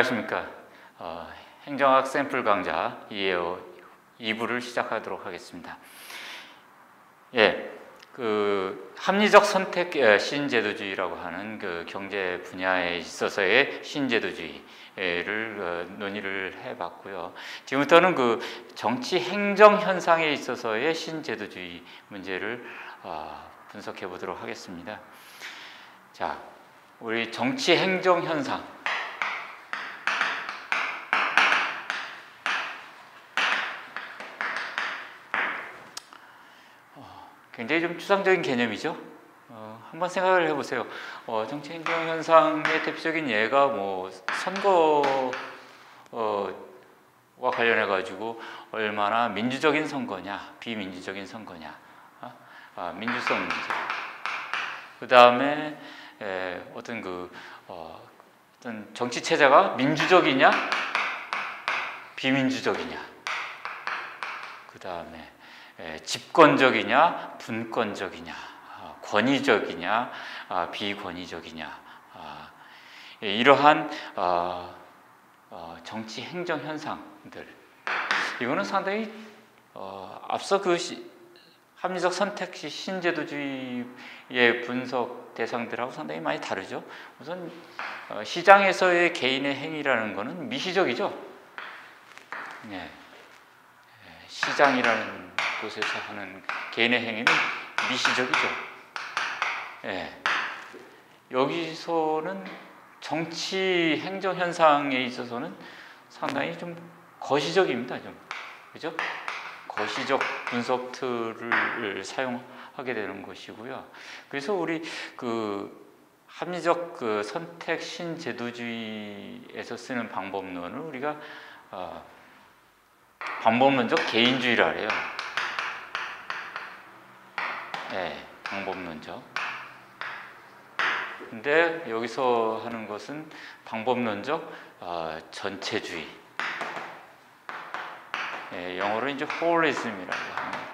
안녕하십니까. 행정학 샘플 강좌 2부를 시작하도록 하겠습니다. 합리적 선택 신제도주의라고 하는 그 경제 분야에 있어서의 신제도주의를 논의를 해봤고요. 지금부터는 그 정치 행정 현상에 있어서의 신제도주의 문제를 분석해 보도록 하겠습니다. 자, 우리 정치 행정 현상. 굉장히 좀 추상적인 개념이죠. 한번 생각을 해보세요. 정치 행정 현상의 대표적인 예가 뭐 선거와 관련해 가지고 얼마나 민주적인 선거냐, 비민주적인 선거냐, 민주성 문제. 그 다음에 어떤 정치 체제가 민주적이냐, 비민주적이냐. 그 다음에 집권적이냐, 분권적이냐, 권위적이냐, 비권위적이냐, 이러한 정치 행정 현상들, 이거는 상당히 앞서 그 합리적 선택시 신제도주의의 분석 대상들하고 상당히 많이 다르죠. 우선 시장에서의 개인의 행위라는 것은 미시적이죠. 네. 시장이라는 곳에서 하는 개인의 행위는 미시적이죠. 여기서는 정치 행정 현상에 있어서는 상당히 좀 거시적입니다. 그죠? 거시적 분석 틀을 사용하게 되는 것이고요. 그래서 우리 합리적 선택 신제도주의에서 쓰는 방법론을 우리가 방법론적 개인주의라 해요. 방법론적. 근데 여기서 하는 것은 방법론적 전체주의. 영어로 이제 holism이라고 합니다.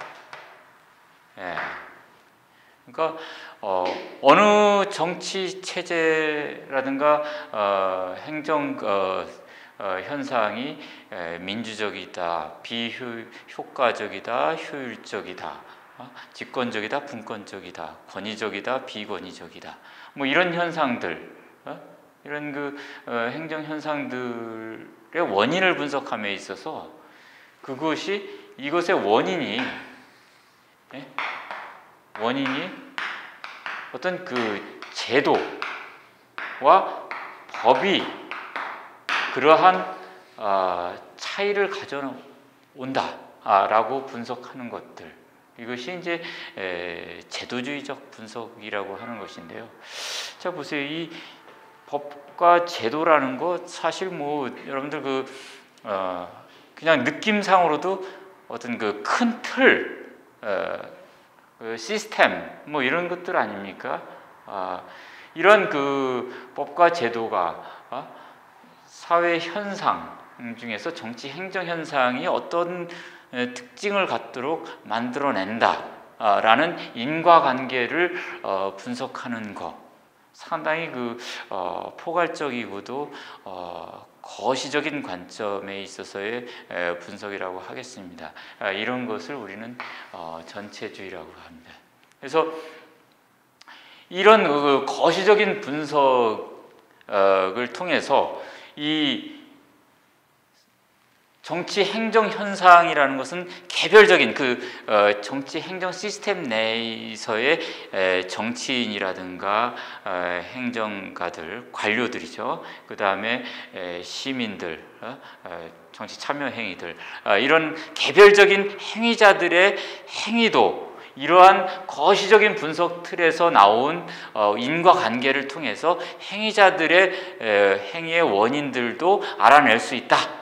그러니까 어느 정치 체제라든가 행정 현상이 민주적이다, 비효과적이다, 효율적이다, 집권적이다, 분권적이다, 권위적이다, 비권위적이다, 뭐 이런 현상들, 이런 행정 현상들의 원인을 분석함에 있어서 그것이 이것의 원인이 어떤 제도와 법이 그러한 차이를 가져온다라고 분석하는 것들, 이것이 이제 제도주의적 분석이라고 하는 것인데요. 자, 보세요. 이 법과 제도라는 것 사실 뭐 여러분들 그냥 느낌상으로도 어떤 큰 틀, 시스템 뭐 이런 것들 아닙니까? 이런 법과 제도가 사회 현상 중에서 정치 행정 현상이 어떤 특징을 갖도록 만들어낸다라는 인과관계를 분석하는 것, 상당히 포괄적이고도 거시적인 관점에 있어서의 분석이라고 하겠습니다. 이런 것을 우리는 전체주의라고 합니다. 그래서 이런 거시적인 분석을 통해서 이 정치 행정 현상이라는 것은 개별적인 정치 행정 시스템 내에서의 정치인이라든가 행정가들, 관료들이죠. 그 다음에 시민들, 정치 참여 행위들, 이런 개별적인 행위자들의 행위도 이러한 거시적인 분석 틀에서 나온 인과관계를 통해서 행위자들의 행위의 원인들도 알아낼 수 있다.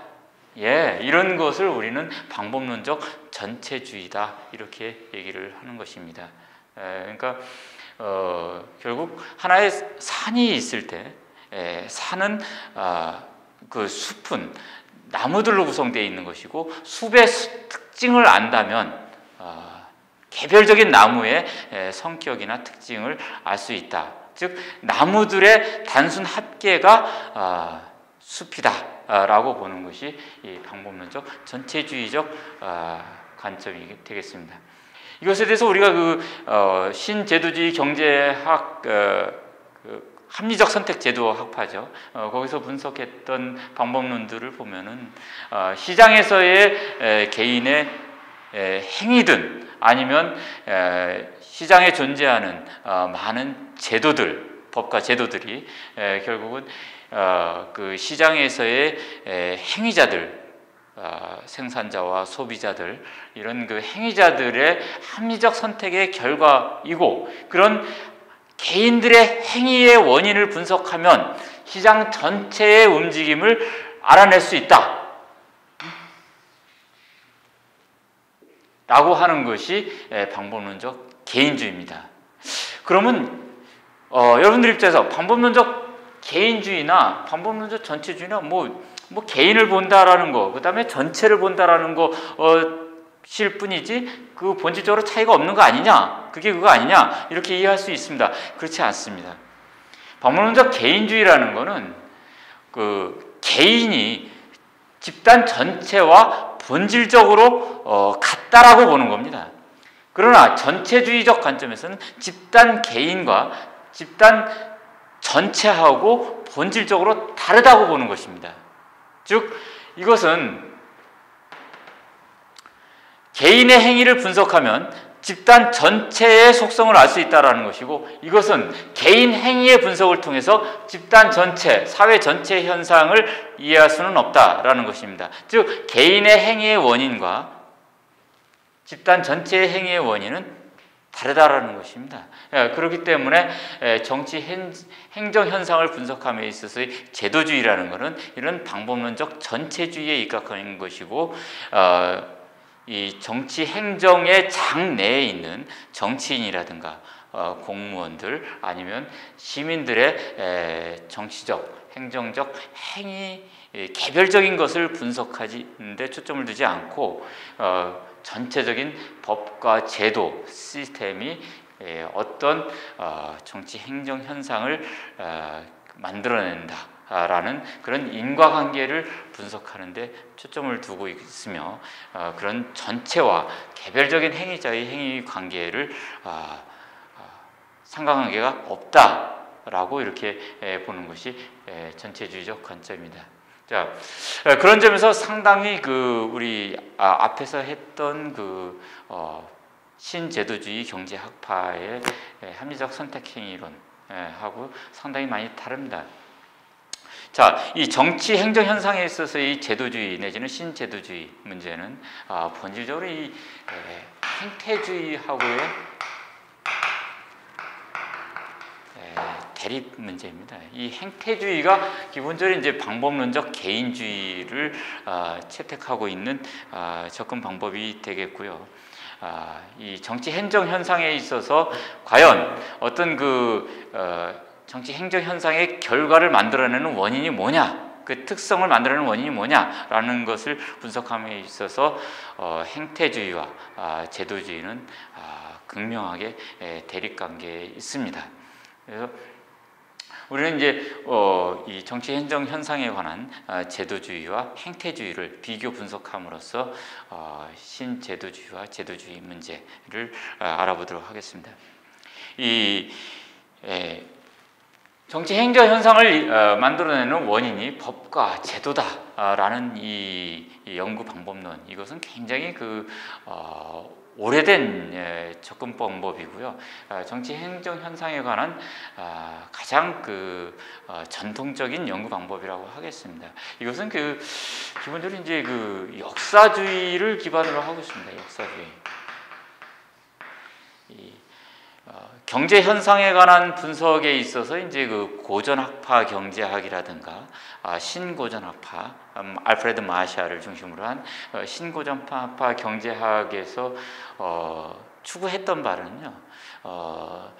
이런 것을 우리는 방법론적 전체주의다, 이렇게 얘기를 하는 것입니다. 그러니까 결국 하나의 산이 있을 때 산은 숲은 나무들로 구성되어 있는 것이고, 숲의 특징을 안다면 개별적인 나무의 성격이나 특징을 알 수 있다. 즉 나무들의 단순 합계가 숲이다라고 보는 것이 이 방법론적 전체주의적 관점이 되겠습니다. 이것에 대해서 우리가 신제도주의 경제학 합리적 선택 제도 학파죠. 거기서 분석했던 방법론들을 보면은 시장에서의 개인의 행위든 아니면 시장에 존재하는 많은 제도들, 법과 제도들이 결국은 그 시장에서의 행위자들, 생산자와 소비자들, 이런 그 행위자들의 합리적 선택의 결과이고, 그런 개인들의 행위의 원인을 분석하면 시장 전체의 움직임을 알아낼 수 있다 라고 하는 것이 방법론적 개인주의입니다. 그러면 여러분들 입장에서 방법론적 개인주의나 방법론적 전체주의나 뭐 개인을 본다라는 거, 그 다음에 전체를 본다라는 거 실 뿐이지 그 본질적으로 차이가 없는 거 아니냐, 그게 그거 아니냐, 이렇게 이해할 수 있습니다. 그렇지 않습니다. 방법론적 개인주의라는 거는 그 개인이 집단 전체와 본질적으로 같다라고 보는 겁니다. 그러나 전체주의적 관점에서는 집단 개인과 집단 전체하고 본질적으로 다르다고 보는 것입니다. 즉 이것은 개인의 행위를 분석하면 집단 전체의 속성을 알 수 있다는 것이고, 이것은 개인 행위의 분석을 통해서 집단 전체, 사회 전체의 현상을 이해할 수는 없다라는 것입니다. 즉 개인의 행위의 원인과 집단 전체의 행위의 원인은 다르다라는 것입니다. 그렇기 때문에 정치 행정 현상을 분석함에 있어서의 제도주의라는 것은 이런 방법론적 전체주의에 입각하는 것이고, 이 정치 행정의 장 내에 있는 정치인이라든가 공무원들 아니면 시민들의 정치적, 행정적 행위 개별적인 것을 분석하는데 초점을 두지 않고 전체적인 법과 제도, 시스템이 어떤 정치 행정 현상을 만들어낸다라는 그런 인과관계를 분석하는 데 초점을 두고 있으며, 그런 전체와 개별적인 행위자의 행위 관계를 상관관계가 없다라고 이렇게 보는 것이 전체주의적 관점입니다. 자, 그런 점에서 상당히 우리 앞에서 했던 신제도주의 경제학파의 합리적 선택행위론하고 상당히 많이 다릅니다. 자, 이 정치 행정 현상에 있어서 이 제도주의 내지는 신제도주의 문제는 본질적으로 이 행태주의하고의 대립 문제입니다. 이 행태주의가 기본적으로 이제 방법론적 개인주의를 채택하고 있는 접근 방법이 되겠고요. 이 정치 행정 현상에 있어서 과연 어떤 정치 행정 현상의 결과를 만들어내는 원인이 뭐냐, 그 특성을 만들어내는 원인이 뭐냐라는 것을 분석함에 있어서 행태주의와 제도주의는 극명하게 대립관계에 있습니다. 그래서 우리는 이제 이 정치 행정 현상에 관한 제도주의와 행태주의를 비교 분석함으로써 신제도주의와 제도주의 문제를 알아보도록 하겠습니다. 이 정치 행정 현상을 만들어내는 원인이 법과 제도다라는 이 연구 방법론, 이것은 굉장히 오래된 접근 방법이고요. 정치 행정 현상에 관한 가장 전통적인 연구 방법이라고 하겠습니다. 이것은 기본적으로 이제 역사주의를 기반으로 하고 있습니다. 역사주의. 경제 현상에 관한 분석에 있어서 이제 고전학파 경제학이라든가 신고전학파, 알프레드 마샬을 중심으로 한 신고전학파 경제학에서 추구했던 바는요,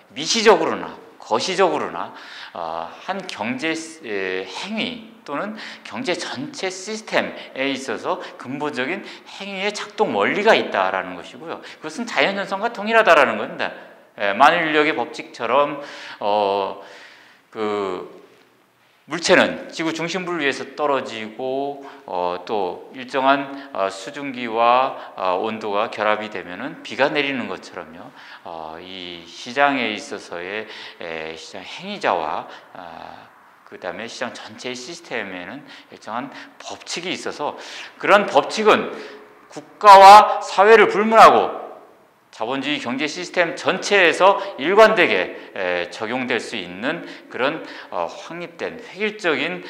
미시적으로나 거시적으로나 한 경제 행위 또는 경제 전체 시스템에 있어서 근본적인 행위의 작동 원리가 있다라는 것이고요. 그것은 자연 현상과 동일하다라는 겁니다. 만일 인력의 법칙처럼 물체는 지구 중심부를 위해서 떨어지고 또 일정한 수증기와 온도가 결합이 되면은 비가 내리는 것처럼요. 이 시장에 있어서의 시장 행위자와 그 다음에 시장 전체의 시스템에는 일정한 법칙이 있어서 그런 법칙은 국가와 사회를 불문하고 자본주의 경제 시스템 전체에서 일관되게 적용될 수 있는 그런 확립된 획일적인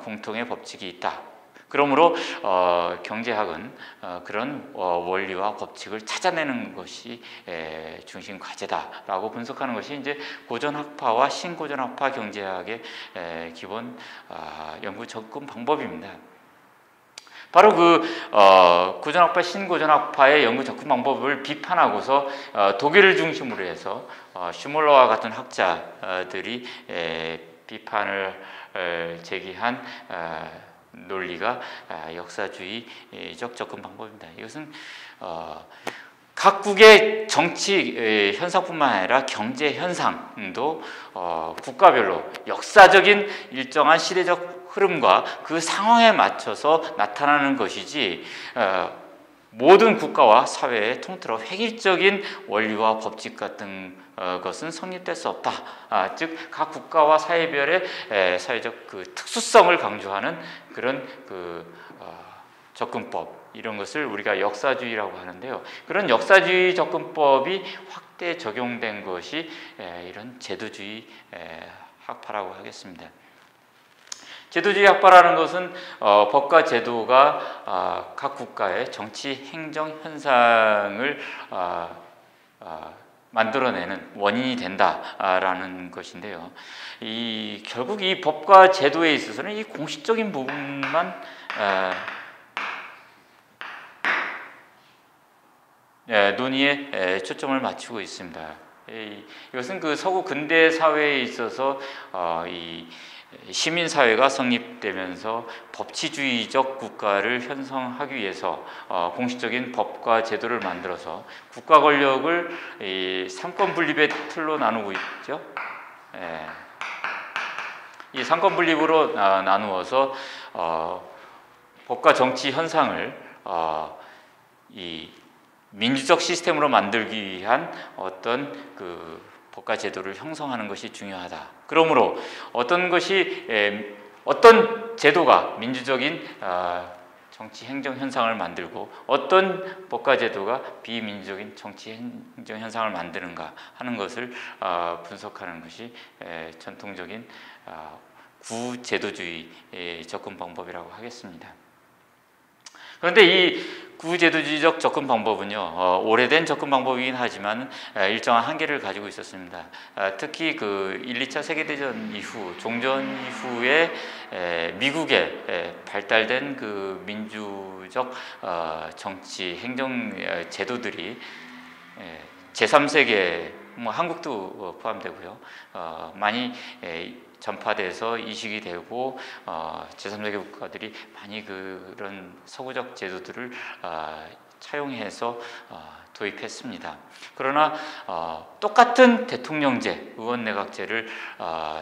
공통의 법칙이 있다. 그러므로 경제학은 그런 원리와 법칙을 찾아내는 것이 중심 과제다라고 분석하는 것이 이제 고전학파와 신고전학파 경제학의 기본 연구 접근 방법입니다. 바로 고전학파, 신고전학파의 연구 접근 방법을 비판하고서 독일을 중심으로 해서 슈몰러와 같은 학자들이 비판을 제기한 논리가 역사주의적 접근 방법입니다. 이것은 각국의 정치 현상뿐만 아니라 경제 현상도 국가별로 역사적인 일정한 시대적 흐름과 그 상황에 맞춰서 나타나는 것이지 모든 국가와 사회의 통틀어 획일적인 원리와 법칙 같은 것은 성립될 수 없다. 즉 각 국가와 사회별의 사회적 그 특수성을 강조하는 그런 접근법, 이런 것을 우리가 역사주의라고 하는데요. 그런 역사주의 접근법이 확대 적용된 것이 이런 제도주의 학파라고 하겠습니다. 제도주의 학파라는 것은 법과 제도가 각 국가의 정치 행정 현상을 만들어내는 원인이 된다라는 것인데요. 결국 이 법과 제도에 있어서는 이 공식적인 부분만 논의에 초점을 맞추고 있습니다. 이것은 그 서구 근대 사회에 있어서 이 시민사회가 성립되면서 법치주의적 국가를 형성하기 위해서 공식적인 법과 제도를 만들어서 국가 권력을 삼권 분립의 틀로 나누고 있죠. 이 삼권 분립으로 나누어서 법과 정치 현상을 이 민주적 시스템으로 만들기 위한 어떤 법과 제도를 형성하는 것이 중요하다. 그러므로 어떤 제도가 민주적인 정치 행정 현상을 만들고 어떤 법과 제도가 비민주적인 정치 행정 현상을 만드는가 하는 것을 분석하는 것이 전통적인 구제도주의 접근 방법이라고 하겠습니다. 그런데 이 구제도주의적 접근 방법은요, 오래된 접근 방법이긴 하지만 일정한 한계를 가지고 있었습니다. 특히 1, 2차 세계대전 이후, 종전 이후에 미국에 발달된 민주적 정치 행정 제도들이 제3세계, 한국도 포함되고요, 많이 전파돼서 이식이 되고 제3세계 국가들이 많이 그런 서구적 제도들을 차용해서 도입했습니다. 그러나 똑같은 대통령제, 의원내각제를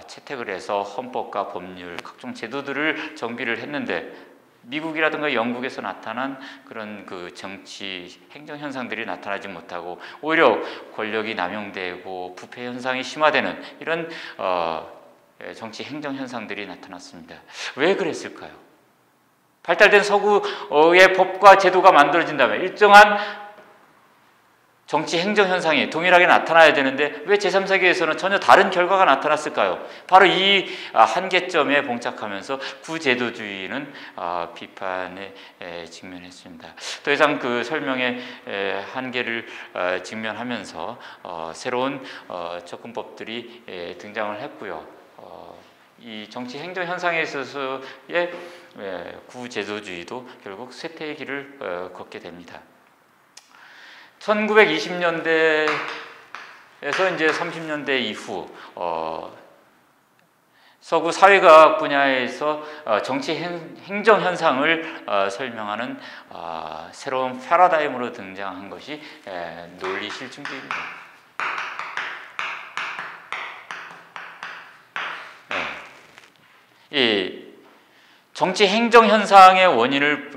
채택을 해서 헌법과 법률, 각종 제도들을 정비를 했는데 미국이라든가 영국에서 나타난 그런 정치 행정 현상들이 나타나지 못하고 오히려 권력이 남용되고 부패 현상이 심화되는 이런 정치 행정 현상들이 나타났습니다. 왜 그랬을까요? 발달된 서구의 법과 제도가 만들어진다면 일정한 정치 행정 현상이 동일하게 나타나야 되는데 왜 제3세계에서는 전혀 다른 결과가 나타났을까요? 바로 이 한계점에 봉착하면서 구제도주의는 비판에 직면했습니다. 더 이상 설명의 한계를 직면하면서 새로운 접근법들이 등장을 했고요. 이 정치 행정 현상에 있어서의 구제도주의도 결국 쇠퇴의 길을 걷게 됩니다. 1920년대에서 이제 30년대 이후 서구 사회과학 분야에서 정치 행정 현상을 설명하는 새로운 패러다임으로 등장한 것이 논리 실증주의입니다. 이 정치 행정 현상의 원인을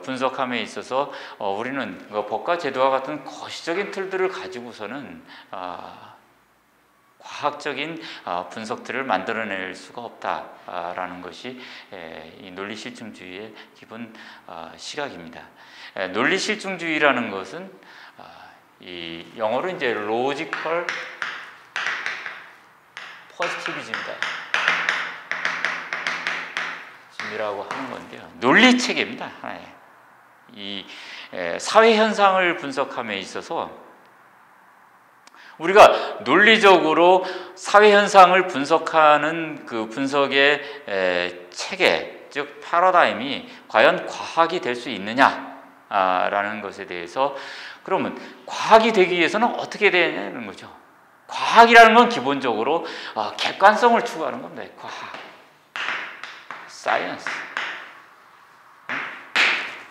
분석함에 있어서 우리는 법과 제도와 같은 거시적인 틀들을 가지고서는 과학적인 분석들을 만들어낼 수가 없다라는 것이 이 논리실증주의의 기본 시각입니다. 논리실증주의라는 것은 이 영어로 이제 logical positivism이다. 이라고 하는 건데요. 논리 체계입니다. 이 사회 현상을 분석함에 있어서 우리가 논리적으로 사회 현상을 분석하는 그 분석의 체계, 즉 패러다임이 과연 과학이 될 수 있느냐라는 것에 대해서 그러면 과학이 되기 위해서는 어떻게 되냐는 거죠. 과학이라는 건 기본적으로 객관성을 추구하는 겁니다. 과학. 사이언스.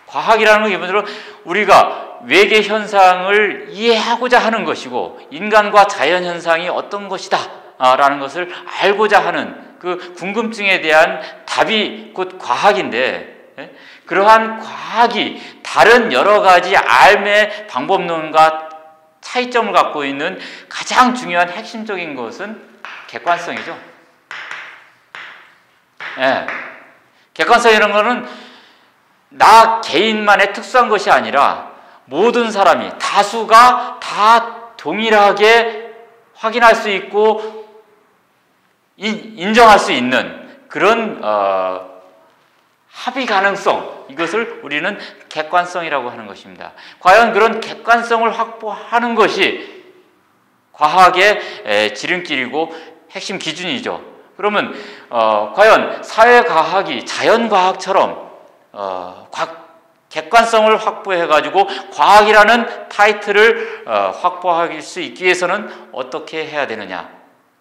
과학이라는 건 기본적으로 우리가 외계 현상을 이해하고자 하는 것이고 인간과 자연 현상이 어떤 것이다 라는 것을 알고자 하는 그 궁금증에 대한 답이 곧 과학인데, 그러한 과학이 다른 여러 가지 삶의 방법론과 차이점을 갖고 있는 가장 중요한 핵심적인 것은 객관성이죠. 객관성이라는 것은 나 개인만의 특수한 것이 아니라 모든 사람이, 다수가 다 동일하게 확인할 수 있고 인정할 수 있는 그런 합의 가능성, 이것을 우리는 객관성이라고 하는 것입니다. 과연 그런 객관성을 확보하는 것이 과학의 지름길이고 핵심 기준이죠. 그러면 과연 사회과학이 자연과학처럼 객관성을 확보해가지고 과학이라는 타이틀을 확보할 수 있기 위해서는 어떻게 해야 되느냐?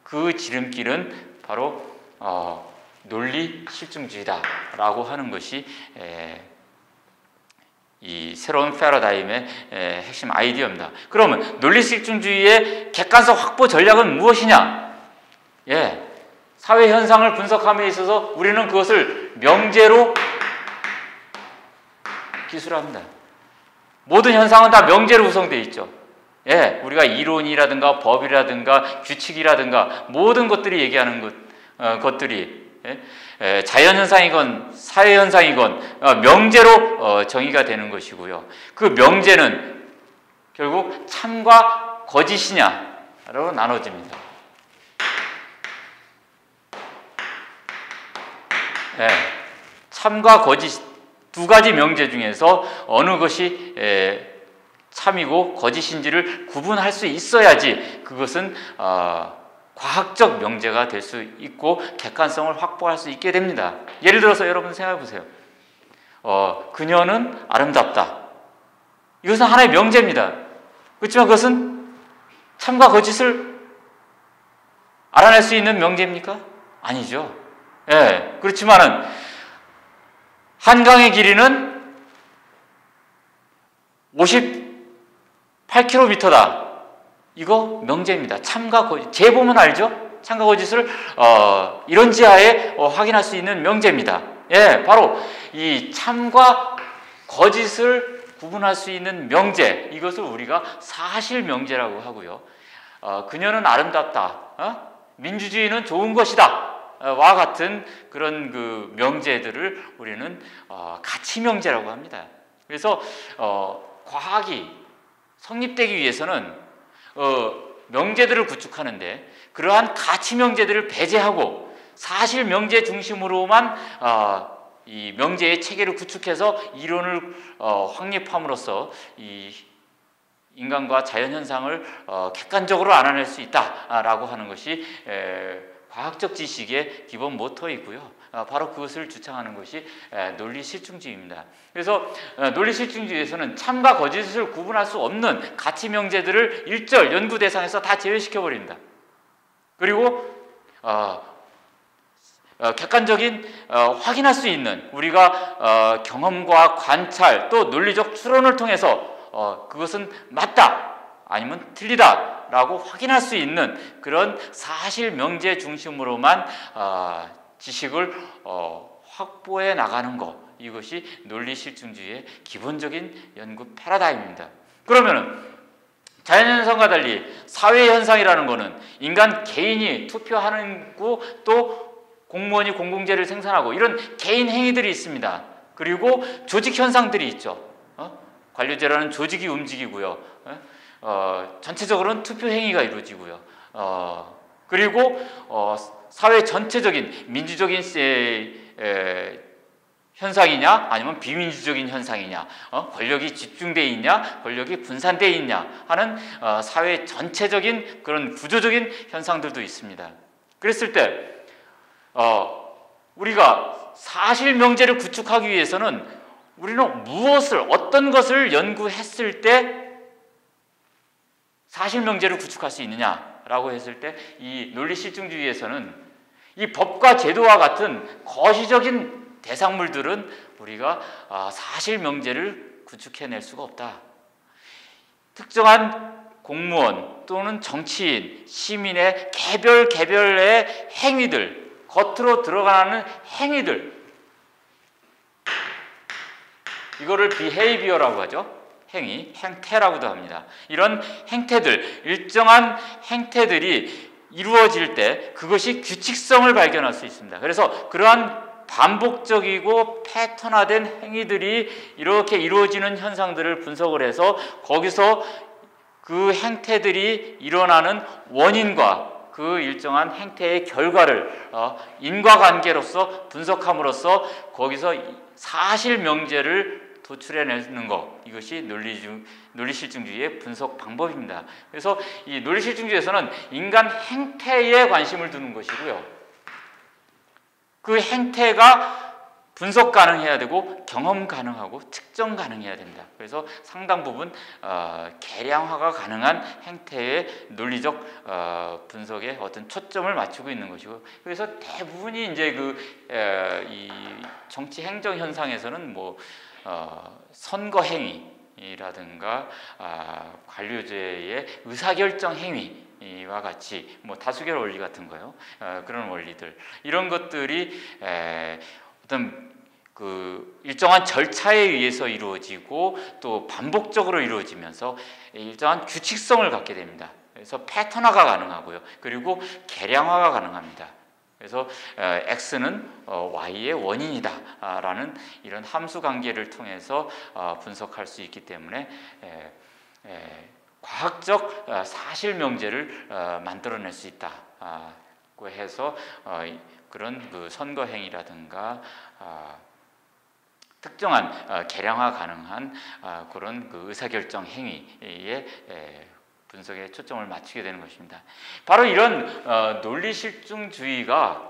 그 지름길은 바로 논리 실증주의다라고 하는 것이 이 새로운 패러다임의 핵심 아이디어입니다. 그러면 논리 실증주의의 객관성 확보 전략은 무엇이냐? 사회 현상을 분석함에 있어서 우리는 그것을 명제로 기술합니다. 모든 현상은 다 명제로 구성되어 있죠. 우리가 이론이라든가 법이라든가 규칙이라든가 모든 것들이 얘기하는 것들이 자연현상이건 사회현상이건 명제로 정의가 되는 것이고요. 그 명제는 결국 참과 거짓이냐로 나눠집니다. 참과 거짓 두 가지 명제 중에서 어느 것이 참이고 거짓인지를 구분할 수 있어야지 그것은 과학적 명제가 될 수 있고 객관성을 확보할 수 있게 됩니다. 예를 들어서 여러분 생각해 보세요. 그녀는 아름답다. 이것은 하나의 명제입니다. 그렇지만 그것은 참과 거짓을 알아낼 수 있는 명제입니까? 아니죠. 그렇지만은 한강의 길이는 58km다. 이거 명제입니다. 참과 거짓. 재 보면 알죠? 참과 거짓을 이런 지하에 확인할 수 있는 명제입니다. 바로 이 참과 거짓을 구분할 수 있는 명제, 이것을 우리가 사실 명제라고 하고요. 그녀는 아름답다. 민주주의는 좋은 것이다. 와 같은 그런 그 명제들을 우리는 가치 명제라고 합니다. 그래서 과학이 성립되기 위해서는 명제들을 구축하는데 그러한 가치 명제들을 배제하고 사실 명제 중심으로만 이 명제의 체계를 구축해서 이론을 확립함으로써 이 인간과 자연 현상을 객관적으로 알아낼 수 있다라고 하는 것이 과학적 지식의 기본 모토이고요. 바로 그것을 주창하는 것이 논리 실증주의입니다. 그래서 논리 실증주의에서는 참과 거짓을 구분할 수 없는 가치 명제들을 일절 연구 대상에서 다 제외시켜 버립니다. 그리고 객관적인 확인할 수 있는 우리가 경험과 관찰 또 논리적 추론을 통해서 그것은 맞다 아니면 틀리다 라고 확인할 수 있는 그런 사실 명제 중심으로만 지식을 확보해 나가는 것, 이것이 논리실증주의의 기본적인 연구 패러다임입니다. 그러면은 자연현상과 달리 사회현상이라는 것은 인간 개인이 투표하는 거, 또 공무원이 공공재를 생산하고 이런 개인 행위들이 있습니다. 그리고 조직 현상들이 있죠. 관료제라는 조직이 움직이고요. 전체적으로는 투표 행위가 이루어지고요. 그리고 사회 전체적인 민주적인 현상이냐 아니면 비민주적인 현상이냐, 권력이 집중되어 있냐 권력이 분산되어 있냐 하는 사회 전체적인 그런 구조적인 현상들도 있습니다. 그랬을 때 우리가 사실명제를 구축하기 위해서는 우리는 무엇을, 어떤 것을 연구했을 때 사실명제를 구축할 수 있느냐라고 했을 때 이 논리실증주의에서는 이 법과 제도와 같은 거시적인 대상물들은 우리가 사실명제를 구축해낼 수가 없다. 특정한 공무원 또는 정치인, 시민의 개별의 행위들, 겉으로 드러나는 행위들, 이거를 비헤이비어라고 하죠. 행위, 행태라고도 합니다. 이런 행태들, 일정한 행태들이 이루어질 때 그것이 규칙성을 발견할 수 있습니다. 그래서 그러한 반복적이고 패턴화된 행위들이 이렇게 이루어지는 현상들을 분석을 해서 거기서 그 행태들이 일어나는 원인과 그 일정한 행태의 결과를 인과관계로서 분석함으로써 거기서 사실명제를 도출해내는 것, 이것이 논리실증주의의 분석 방법입니다. 그래서 이 논리실증주의에서는 인간 행태에 관심을 두는 것이고요. 그 행태가 분석 가능해야 되고 경험 가능하고 측정 가능해야 됩니다. 그래서 상당 부분 계량화가 가능한 행태의 논리적 분석에 어떤 초점을 맞추고 있는 것이고, 그래서 대부분이 이제 이 정치 행정 현상에서는 뭐 선거 행위라든가 관료제의 의사결정 행위와 같이 뭐 다수결 원리 같은 거요, 그런 원리들, 이런 것들이 어떤 그 일정한 절차에 의해서 이루어지고 또 반복적으로 이루어지면서 일정한 규칙성을 갖게 됩니다. 그래서 패턴화가 가능하고요. 그리고 계량화가 가능합니다. 그래서 X는 Y의 원인이다 라는 이런 함수 관계를 통해서 분석할 수 있기 때문에 과학적 사실명제를 만들어낼 수 있다고 해서 그런 그 선거 행위라든가 특정한 계량화 가능한 그런 그 의사결정 행위의 분석에 초점을 맞추게 되는 것입니다. 바로 이런 논리실증주의가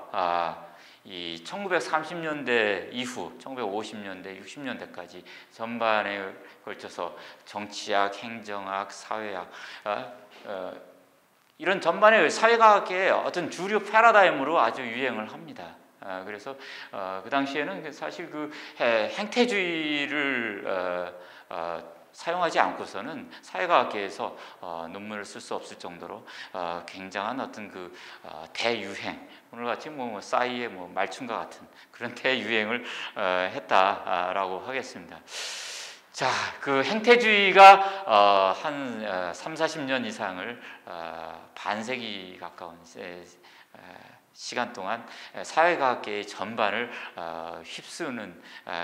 이 1930년대 이후 1950년대, 60년대까지 전반에 걸쳐서 정치학, 행정학, 사회학 이런 전반의 사회과학의 어떤 주류 패러다임으로 아주 유행을 합니다. 그래서 그 당시에는 사실 그 행태주의를 사용하지 않고서는 사회과학계에서 논문을 쓸 수 없을 정도로 굉장한 어떤 그 대유행, 오늘같이 뭐 싸이의 뭐 말춤과 같은 그런 대유행을 했다라고 하겠습니다. 자, 그 행태주의가 한 3, 40년 이상을 반세기 가까운 시간 동안 사회과학계의 전반을 휩쓰는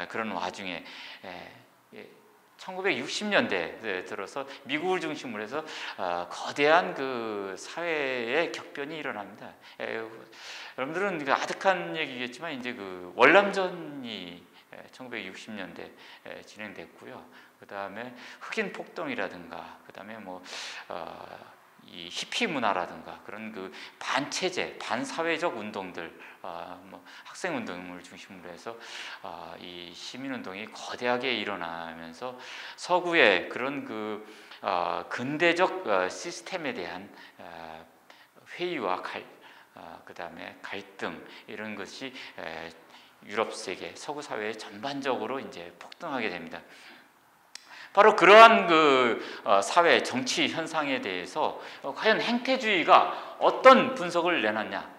그런 와중에 1960년대에 들어서 미국을 중심으로 해서 거대한 그 사회의 격변이 일어납니다. 여러분들은 아득한 얘기겠지만 이제 그 월남전이 1960년대 진행됐고요. 그 다음에 흑인 폭동이라든가, 그 다음에 뭐 이 히피 문화라든가 그런 그 반체제, 반사회적 운동들, 뭐 학생 운동을 중심으로 해서 이 시민 운동이 거대하게 일어나면서 서구의 그런 그 근대적 시스템에 대한 회의와 그 다음에 갈등, 이런 것이 유럽 세계, 서구 사회에 전반적으로 이제 폭등하게 됩니다. 바로 그러한 그 사회 정치 현상에 대해서 과연 행태주의가 어떤 분석을 내놨냐?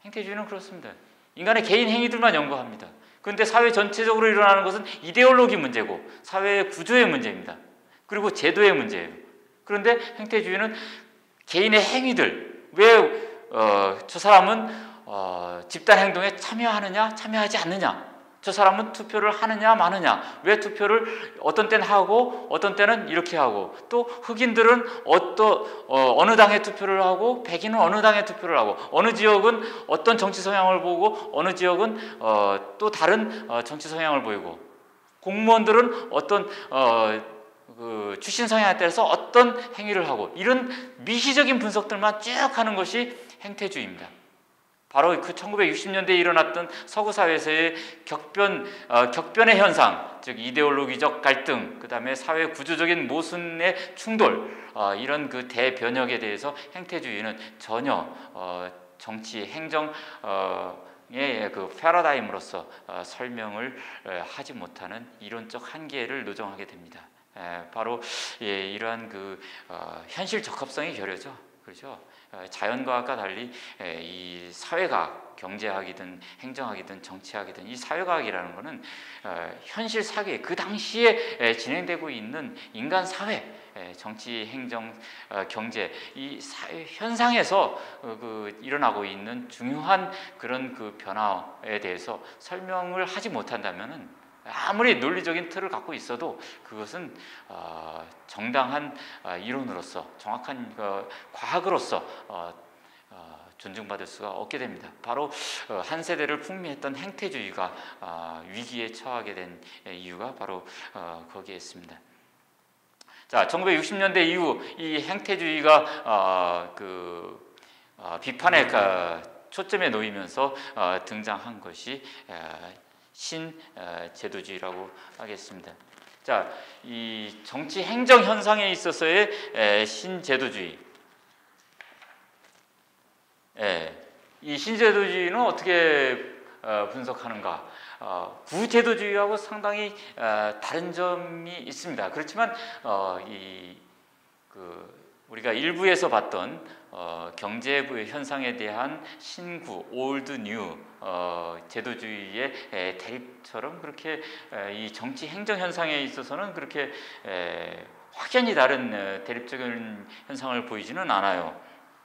행태주의는 그렇습니다. 인간의 개인 행위들만 연구합니다. 그런데 사회 전체적으로 일어나는 것은 이데올로기 문제고 사회의 구조의 문제입니다. 그리고 제도의 문제예요. 그런데 행태주의는 개인의 행위들, 왜 저 사람은 집단 행동에 참여하느냐 참여하지 않느냐, 저 사람은 투표를 하느냐 마느냐, 왜 투표를 어떤 때는 하고 어떤 때는 이렇게 하고, 또 흑인들은 어느 당에 투표를 하고 백인은 어느 당에 투표를 하고, 어느 지역은 어떤 정치 성향을 보고 어느 지역은 또 다른 정치 성향을 보이고, 공무원들은 어떤 그 출신 성향에 따라서 어떤 행위를 하고, 이런 미시적인 분석들만 쭉 하는 것이 행태주의입니다. 바로 그 1960년대에 일어났던 서구 사회에서의 격변의 현상, 즉 이데올로기적 갈등, 그 다음에 사회 구조적인 모순의 충돌, 이런 그 대변혁에 대해서 행태주의는 전혀 정치 행정의 그 패러다임으로서 설명을 하지 못하는 이론적 한계를 노정하게 됩니다. 바로 이러한 그 현실 적합성의 결여죠. 그렇죠? 자연과학과 달리 이 사회과학, 경제학이든 행정학이든 정치학이든 이 사회과학이라는 것은 현실 사회, 그 당시에 진행되고 있는 인간 사회, 정치, 행정, 경제, 이 사회 현상에서 일어나고 있는 중요한 그런 그 변화에 대해서 설명을 하지 못한다면은, 아무리 논리적인 틀을 갖고 있어도 그것은 정당한 이론으로서, 정확한 과학으로서 존중받을 수가 없게 됩니다. 바로 한 세대를 풍미했던 행태주의가 위기에 처하게 된 이유가 바로 거기에 있습니다. 자, 1960년대 이후 이 행태주의가 비판의 초점에 놓이면서 등장한 것이 신제도주의라고 하겠습니다. 자, 이 정치 행정 현상에 있어서의 신제도주의. 이 신제도주의는 어떻게 분석하는가? 구제도주의하고 상당히 다른 점이 있습니다. 그렇지만 우리가 일부에서 봤던 경제 현상에 대한 신구, 올드, 뉴 제도주의의 대립처럼, 그렇게 이 정치 행정 현상에 있어서는 그렇게 확연히 다른 대립적인 현상을 보이지는 않아요.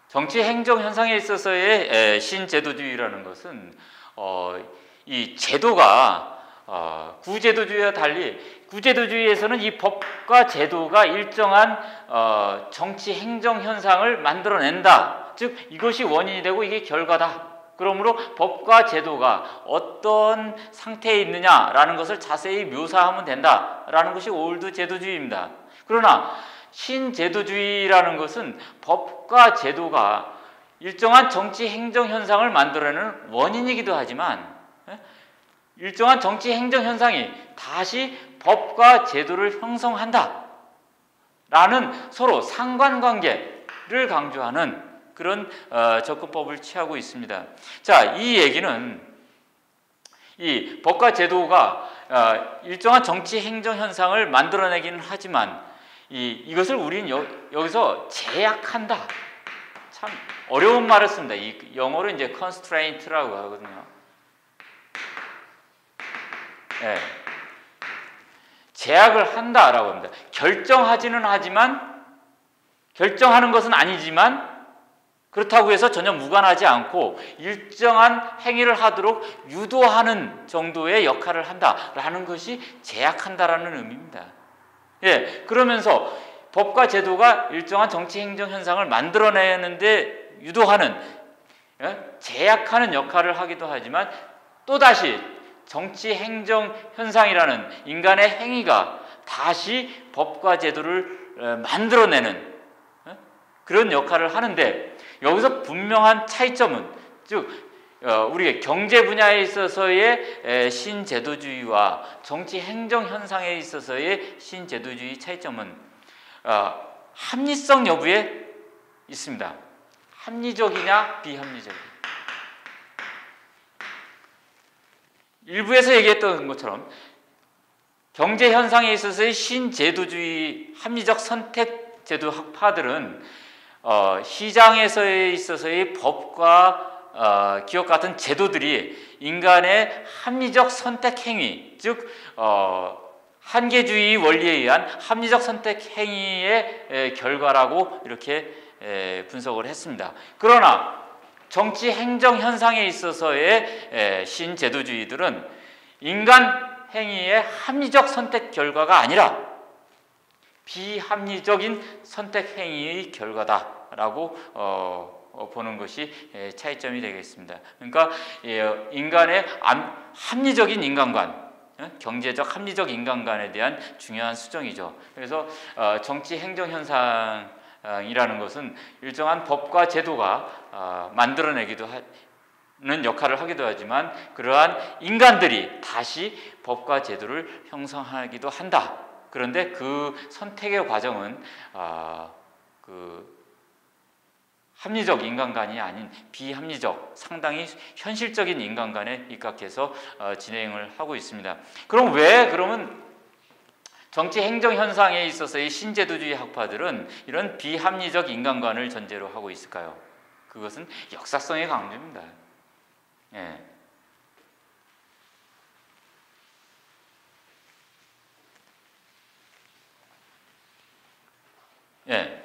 정치 행정 현상에 있어서의 신제도주의라는 것은 이 제도가 구제도주의와 달리, 구제도주의에서는 이 법과 제도가 일정한 정치 행정 현상을 만들어낸다. 즉 이것이 원인이 되고 이게 결과다. 그러므로 법과 제도가 어떤 상태에 있느냐라는 것을 자세히 묘사하면 된다라는 것이 올드 제도주의입니다. 그러나 신제도주의라는 것은 법과 제도가 일정한 정치 행정 현상을 만들어내는 원인이기도 하지만, 일정한 정치 행정 현상이 다시 법과 제도를 형성한다 라는 서로 상관관계를 강조하는 그런 접근법을 취하고 있습니다. 자, 이 얘기는 이 법과 제도가 일정한 정치 행정 현상을 만들어내기는 하지만 이것을 우리는 여기서 제약한다. 참 어려운 말을 씁니다. 이 영어로 이제 constraint라고 하거든요. 제약을 한다라고 합니다. 결정하지는 하지만, 결정하는 것은 아니지만, 그렇다고 해서 전혀 무관하지 않고 일정한 행위를 하도록 유도하는 정도의 역할을 한다라는 것이 제약한다라는 의미입니다. 그러면서 법과 제도가 일정한 정치 행정 현상을 만들어내는데 유도하는, 제약하는 역할을 하기도 하지만, 또다시 정치 행정 현상이라는 인간의 행위가 다시 법과 제도를 만들어내는 그런 역할을 하는데, 여기서 분명한 차이점은, 즉 우리 경제 분야에 있어서의 신제도주의와 정치 행정 현상에 있어서의 신제도주의 차이점은 합리성 여부에 있습니다. 합리적이냐 비합리적이냐. 일부에서 얘기했던 것처럼 경제 현상에 있어서의 신제도주의 합리적 선택 제도 학파들은 시장에서 있어서의 법과 기업 같은 제도들이 인간의 합리적 선택 행위, 즉 한계주의 원리에 의한 합리적 선택 행위의 결과라고 이렇게 분석을 했습니다. 그러나 정치 행정 현상에 있어서의 신제도주의들은 인간 행위의 합리적 선택 결과가 아니라 비합리적인 선택 행위의 결과다라고 보는 것이 차이점이 되겠습니다. 그러니까 인간의 합리적인 인간관, 경제적 합리적 인간관에 대한 중요한 수정이죠. 그래서 정치 행정 현상이라는 것은 일정한 법과 제도가 만들어내기도 하는 역할을 하기도 하지만 그러한 인간들이 다시 법과 제도를 형성하기도 한다. 그런데 그 선택의 과정은 그 합리적 인간관이 아닌 비합리적, 상당히 현실적인 인간관에 입각해서 진행을 하고 있습니다. 그러면 정치 행정 현상에 있어서의 신제도주의 학파들은 이런 비합리적 인간관을 전제로 하고 있을까요? 그것은 역사성의 강조입니다. 예. 예.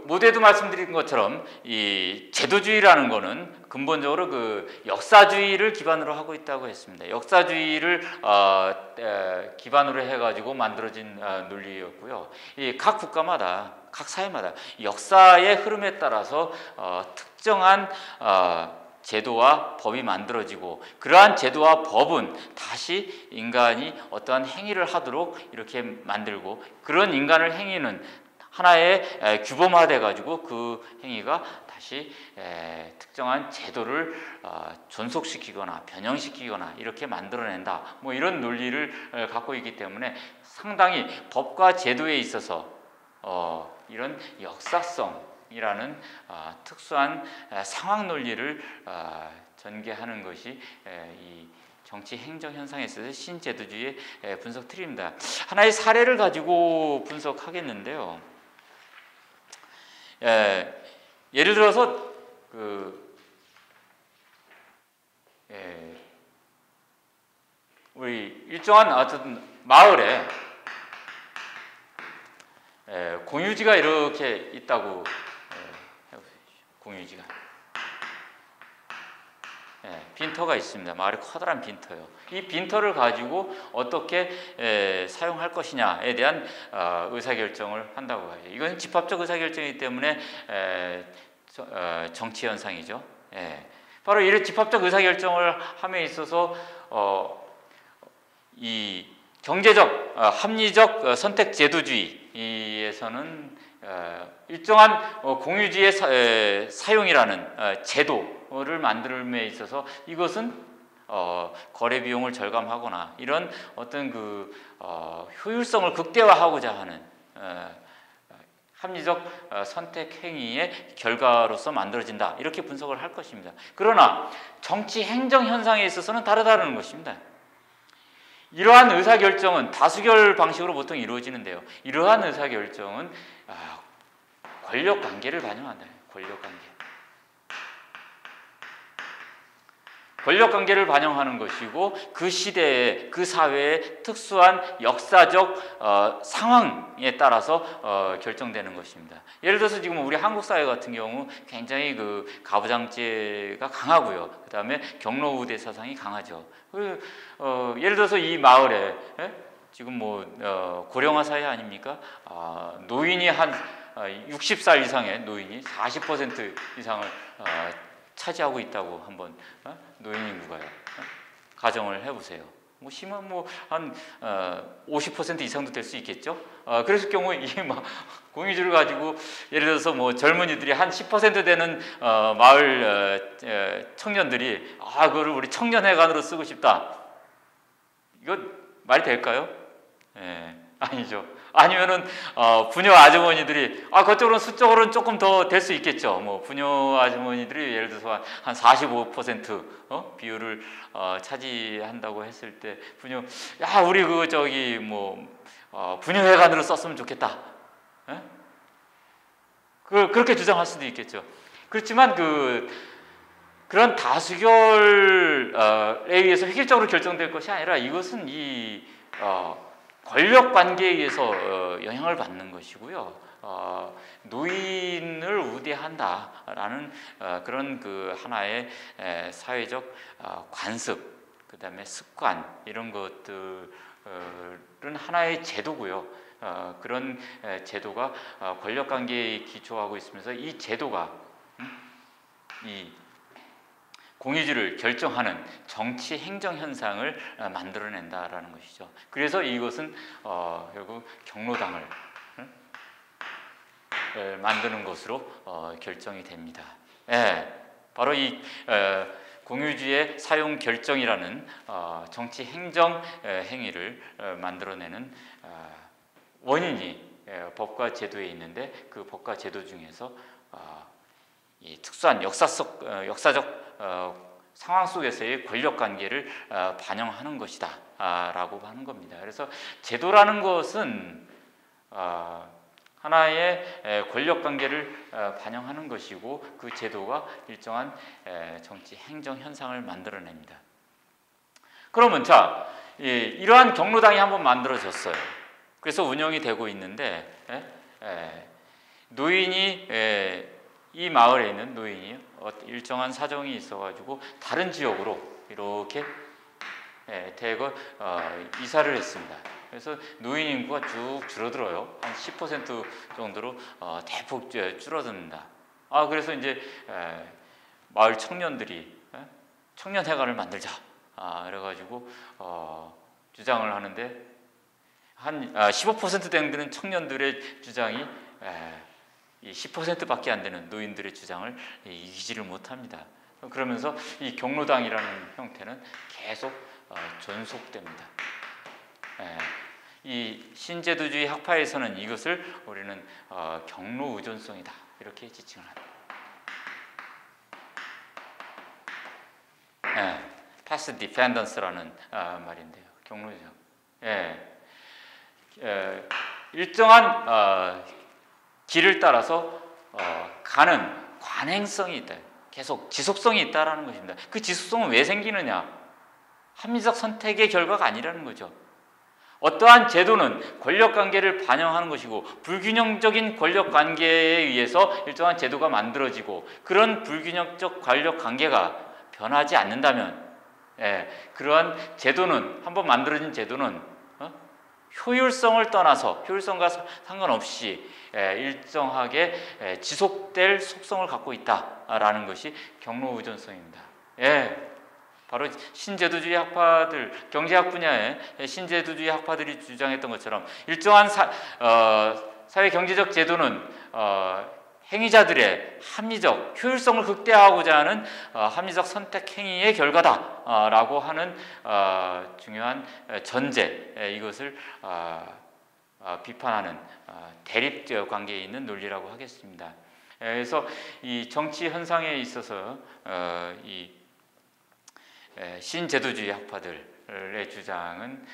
모두에도 말씀드린 것처럼 이 제도주의라는 것은 근본적으로 그 역사주의를 기반으로 하고 있다고 했습니다. 역사주의를 기반으로 해가지고 만들어진 논리였고요. 이 각 국가마다, 각 사회마다 역사의 흐름에 따라서 특정한 제도와 법이 만들어지고 그러한 제도와 법은 다시 인간이 어떠한 행위를 하도록 이렇게 만들고 그런 인간의 행위는 하나의 규범화돼 가지고 그 행위가 다시 특정한 제도를 존속시키거나 변형시키거나 이렇게 만들어낸다. 뭐 이런 논리를 갖고 있기 때문에 상당히 법과 제도에 있어서 이런 역사성이라는 특수한 상황 논리를 전개하는 것이 이 정치 행정 현상에 있어서 신제도주의의 분석 틀입니다. 하나의 사례를 가지고 분석하겠는데요. 예를 들어서 우리 일정한 어떤 마을에 공유지가 이렇게 있다고 해보세요. 공유지가 빈터가 있습니다. 마을에 커다란 빈터요. 이 빈터를 가지고 어떻게 사용할 것이냐에 대한 의사결정을 한다고 하죠. 이건 집합적 의사결정이기 때문에 정치 현상이죠. 바로 이런 집합적 의사결정을 함에 있어서 이 경제적 합리적 선택 제도주의에서는 일정한 공유지의 사용이라는 제도를 만들음에 있어서 이것은 거래 비용을 절감하거나 이런 어떤 그 효율성을 극대화하고자 하는 합리적 선택 행위의 결과로서 만들어진다. 이렇게 분석을 할 것입니다. 그러나 정치 행정 현상에 있어서는 다르다는 것입니다. 이러한 의사결정은 다수결 방식으로 보통 이루어지는데요. 이러한 의사결정은 권력관계를 반영한다. 권력관계를 반영하는 것이고 그 시대에 그 사회의 특수한 역사적 상황에 따라서 결정되는 것입니다. 예를 들어서 지금 우리 한국 사회 같은 경우 굉장히 그 가부장제가 강하고요. 그 다음에 경로우대 사상이 강하죠. 예를 들어서 이 마을에 지금 뭐 고령화 사회 아닙니까? 노인이 한 60살 이상의 노인이 40% 이상을 차지하고 있다고 한번 노인 인구가요. 가정을 해보세요. 뭐 심한 뭐 한 50% 이상도 될 수 있겠죠. 그랬을 경우 이 막 공유주를 가지고 예를 들어서 뭐 젊은이들이 한 10% 되는 마을 청년들이 그거를 우리 청년회관으로 쓰고 싶다. 이거 말이 될까요? 아니죠. 아니면은 부녀 아주머니들이 그쪽으로는 수적으로는 조금 더 될 수 있겠죠. 뭐 부녀 아주머니들이 예를 들어서 한 45% 비율을 차지한다고 했을 때 부녀 우리 그 저기 뭐 부녀회관으로 썼으면 좋겠다. 그렇게 주장할 수도 있겠죠. 그렇지만 그런 다수결에 의해서 획일적으로 결정될 것이 아니라 이것은 이 권력 관계에 의해서 영향을 받는 것이고요. 노인을 우대한다라는 그런 하나의 사회적 관습, 그다음에 습관 이런 것들은 하나의 제도고요. 그런 제도가 권력 관계에 기초하고 있으면서 이 제도가 이 공유주를 결정하는 정치 행정 현상을 만들어낸다라는 것이죠. 그래서 이것은 결국 경로당을 만드는 것으로 결정이 됩니다. 바로 이 공유주의 사용 결정이라는 정치 행정 행위를 만들어내는 원인이 법과 제도에 있는데 그 법과 제도 중에서 이 특수한 역사적 상황 속에서의 권력 관계를 반영하는 것이다 라고 하는 겁니다. 그래서 제도라는 것은 하나의 권력 관계를 반영하는 것이고 그 제도가 일정한 정치 행정 현상을 만들어냅니다. 그러면 이러한 경로당이 한번 만들어졌어요. 그래서 운영이 되고 있는데 노인이 이 마을에 있는 노인이 일정한 사정이 있어가지고 다른 지역으로 이렇게 대거 이사를 했습니다. 그래서 노인 인구가 쭉 줄어들어요. 한 10% 정도로 대폭 줄어듭니다. 그래서 이제 마을 청년들이 청년회관을 만들자. 그래가지고 주장을 하는데 한 15% 되는 청년들의 주장이 이 10%밖에 안 되는 노인들의 주장을 이기지를 못합니다. 그러면서 이 경로당이라는 형태는 계속 존속됩니다. 이 신제도주의 학파에서는 이것을 우리는 경로 의존성이다 이렇게 지칭을 합니다. path dependence라는 말인데요. 경로 의존. 일정한 길을 따라서 가는 관행성이 있다. 계속 지속성이 있다라는 것입니다. 그 지속성은 왜 생기느냐? 합리적 선택의 결과가 아니라는 거죠. 어떠한 제도는 권력관계를 반영하는 것이고 불균형적인 권력관계에 의해서 일정한 제도가 만들어지고 그런 불균형적 권력관계가 변하지 않는다면 그러한 제도는 한번 만들어진 제도는 효율성을 떠나서 효율성과 상관없이 일정하게 지속될 속성을 갖고 있다라는 것이 경로 의존성입니다. 바로 신제도주의 학파들, 경제학 분야의 신제도주의 학파들이 주장했던 것처럼 일정한 사회 경제적 제도는 행위자들의 합리적 효율성을 극대화하고자 하는 합리적 선택 행위의 결과다라고 하는 중요한 전제, 이것을 비판하는 대립 관계에 있는 논리라고 하겠습니다. 그래서 이 정치 현상에 있어서 이 신제도주의 학파들의 주장은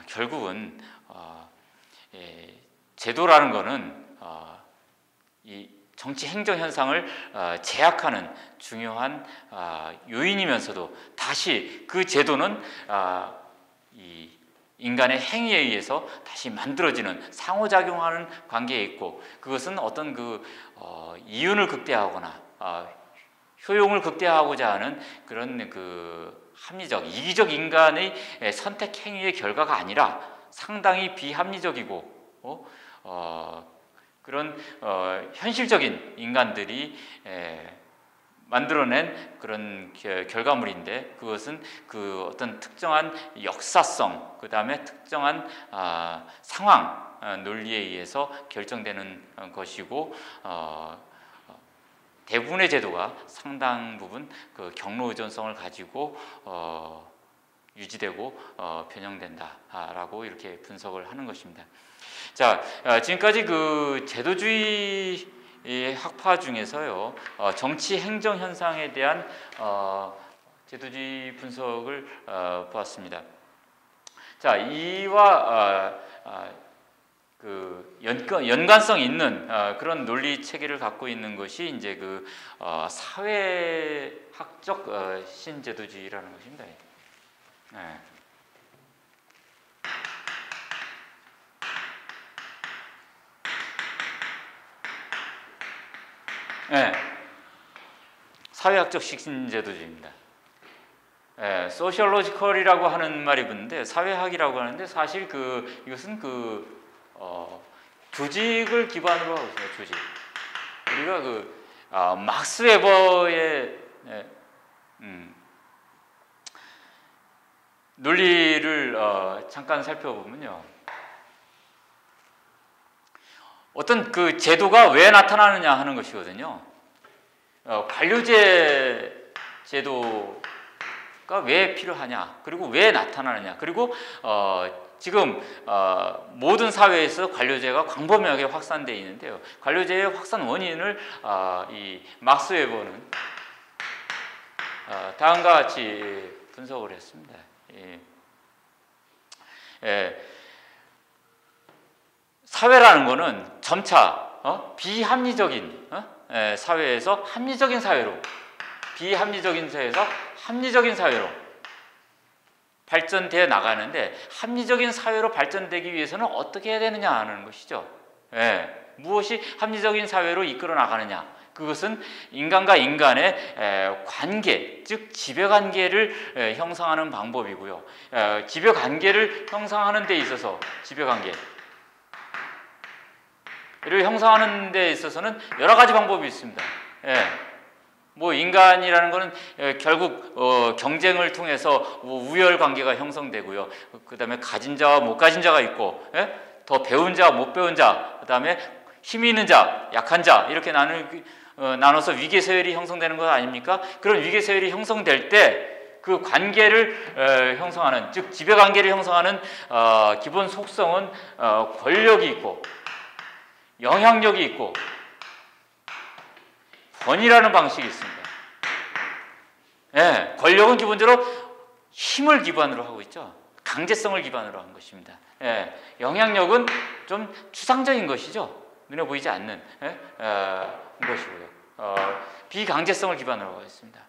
결국은 제도라는 것은 이 정치 행정 현상을 제약하는 중요한 요인이면서도 다시 그 제도는 이 인간의 행위에 의해서 다시 만들어지는 상호작용하는 관계에 있고 그것은 어떤 이윤을 극대화하거나 효용을 극대화하고자 하는 그런 합리적, 이기적 인간의 선택 행위의 결과가 아니라 상당히 비합리적이고 그런 현실적인 인간들이 만들어낸 그런 결과물인데 그것은 어떤 특정한 역사성, 그 다음에 특정한 상황 논리에 의해서 결정되는 것이고 대부분의 제도가 상당 부분 경로 의존성을 가지고 유지되고 변형된다라고 이렇게 분석을 하는 것입니다. 자, 지금까지 제도주의 학파 중에서요 정치 행정 현상에 대한 제도주의 분석을 보았습니다. 자, 이와 그 연관성 있는 그런 논리 체계를 갖고 있는 것이 이제 그 사회학적 신제도주의라는 것입니다. 네. 네. 사회학적 신제도주의입니다. 예, 소셜로지컬이라고 하는 말이 붙는데 사회학이라고 하는데 사실 이것은 조직을 기반으로 하고 있어요. 조직. 우리가 막스 웨버의 논리를 잠깐 살펴보면요. 어떤 그 제도가 왜 나타나느냐 하는 것이거든요. 관료제 제도가 왜 필요하냐, 그리고 왜 나타나느냐, 그리고 지금 모든 사회에서 관료제가 광범위하게 확산되어 있는데요. 관료제의 확산 원인을 이 막스 웨버는 다음과 같이 분석을 했습니다. 사회라는 것은 점차 비합리적인 사회에서 합리적인 사회로, 비합리적인 사회에서 합리적인 사회로 발전되어 나가는데, 합리적인 사회로 발전되기 위해서는 어떻게 해야 되느냐 하는 것이죠. 무엇이 합리적인 사회로 이끌어 나가느냐, 그것은 인간과 인간의 관계, 즉 지배관계를 형성하는 방법이고요. 지배관계를 형성하는 데 있어서 지배관계를 형성하는 데 있어서는 여러 가지 방법이 있습니다. 뭐 인간이라는 것은 결국 경쟁을 통해서 우열 관계가 형성되고요. 그 다음에 가진 자와 못 가진 자가 있고, 더 배운 자와 못 배운 자, 그 다음에 힘이 있는 자, 약한 자, 이렇게 나눠서 위계서열이 형성되는 것 아닙니까? 그런 위계서열이 형성될 때 그 관계를 형성하는, 즉 지배관계를 형성하는 기본 속성은 권력이 있고 영향력이 있고 권위라는 방식이 있습니다. 권력은 기본적으로 힘을 기반으로 하고 있죠. 강제성을 기반으로 한 것입니다. 영향력은 좀 추상적인 것이죠. 눈에 보이지 않는 것이고요. 비강제성을 기반으로 하고 있습니다.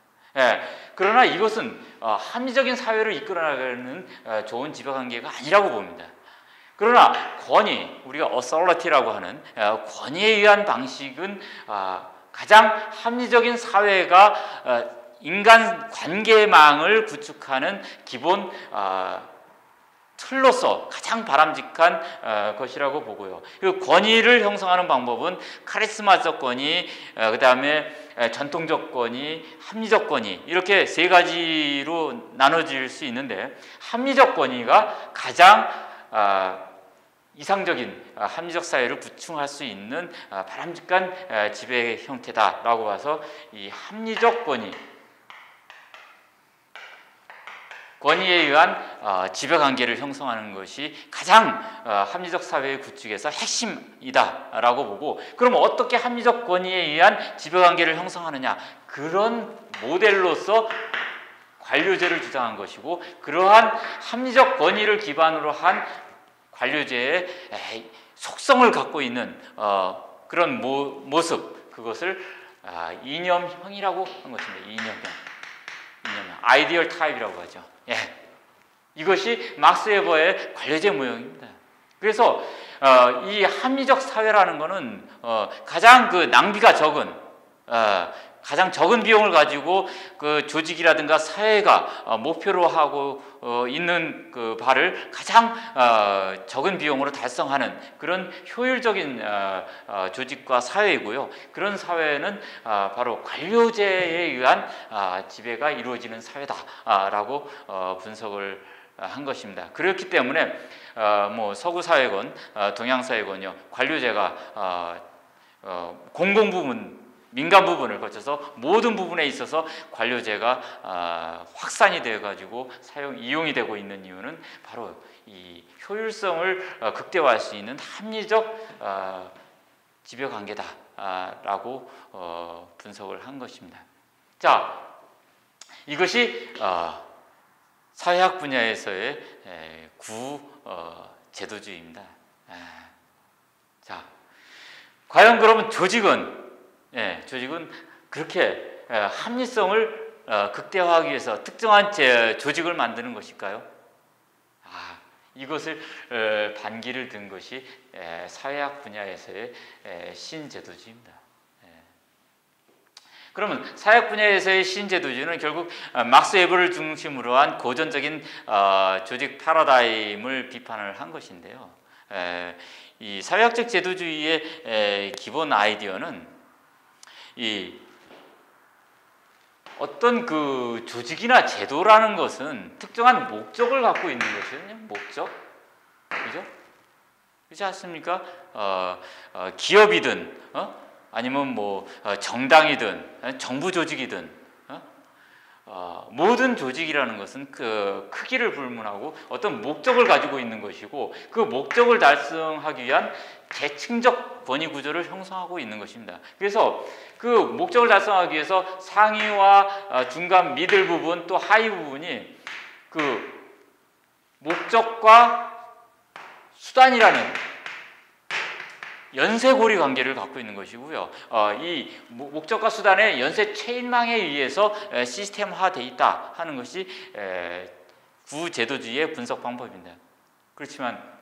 그러나 이것은 합리적인 사회를 이끌어나가는 좋은 지배관계가 아니라고 봅니다. 그러나 권위, 우리가 authority라고 하는 권위에 의한 방식은 가장 합리적인 사회가 인간 관계망을 구축하는 기본 틀로서 가장 바람직한 것이라고 보고요. 그 권위를 형성하는 방법은 카리스마적 권위, 그 다음에 전통적 권위, 합리적 권위, 이렇게 세 가지로 나눠질 수 있는데, 합리적 권위가 가장 이상적인 합리적 사회를 구축할 수 있는 바람직한 지배 형태다라고 봐서 이 합리적 권위에 의한 지배관계를 형성하는 것이 가장 합리적 사회의 구축에서 핵심이다라고 보고, 그럼 어떻게 합리적 권위에 의한 지배관계를 형성하느냐, 그런 모델로서 관료제를 주장한 것이고, 그러한 합리적 권위를 기반으로 한 관료제의 속성을 갖고 있는 그런 모습, 그것을 이념형이라고 한 것입니다. 이념형, 아이디얼 타입이라고 하죠. 이것이 막스 웨버의 관료제 모형입니다. 그래서 이 합리적 사회라는 것은 가장 낭비가 적은, 가장 적은 비용을 가지고 그 조직이라든가 사회가 목표로 하고 있는 그 바를 가장 적은 비용으로 달성하는 그런 효율적인 조직과 사회이고요. 그런 사회는 바로 관료제에 의한 지배가 이루어지는 사회다라고 분석을 한 것입니다. 그렇기 때문에 뭐 서구 사회건 동양 사회건요, 관료제가 공공 부문, 민간 부분을 거쳐서 모든 부분에 있어서 관료제가 확산이 되어 가지고 이용이 되고 있는 이유는 바로 이 효율성을 극대화할 수 있는 합리적 지배 관계다라고 분석을 한 것입니다. 자, 이것이 사회학 분야에서의 제도주의입니다. 자, 과연 그러면 조직은 그렇게 합리성을 극대화하기 위해서 특정한 조직을 만드는 것일까요? 이것을 반기를 든 것이 사회학 분야에서의 신제도주의입니다. 그러면 사회학 분야에서의 신제도주의는 결국 막스 웨버를 중심으로 한 고전적인 조직 패러다임을 비판을 한 것인데요. 이 사회학적 제도주의의 기본 아이디어는 이 어떤 그 조직이나 제도라는 것은 특정한 목적을 갖고 있는 것이거든요. 목적, 그죠? 그렇지 않습니까? 기업이든, 아니면 뭐 정당이든, 정부 조직이든, 모든 조직이라는 것은 그 크기를 불문하고 어떤 목적을 가지고 있는 것이고, 그 목적을 달성하기 위한 계층적 권위 구조를 형성하고 있는 것입니다. 그래서 그 목적을 달성하기 위해서 상위와 중간 미들 부분 또 하위 부분이 그 목적과 수단이라는 연쇄고리 관계를 갖고 있는 것이고요. 이 목적과 수단의 연쇄 체인망에 의해서 시스템화되어 있다 하는 것이 구제도주의의 분석 방법입니다. 그렇지만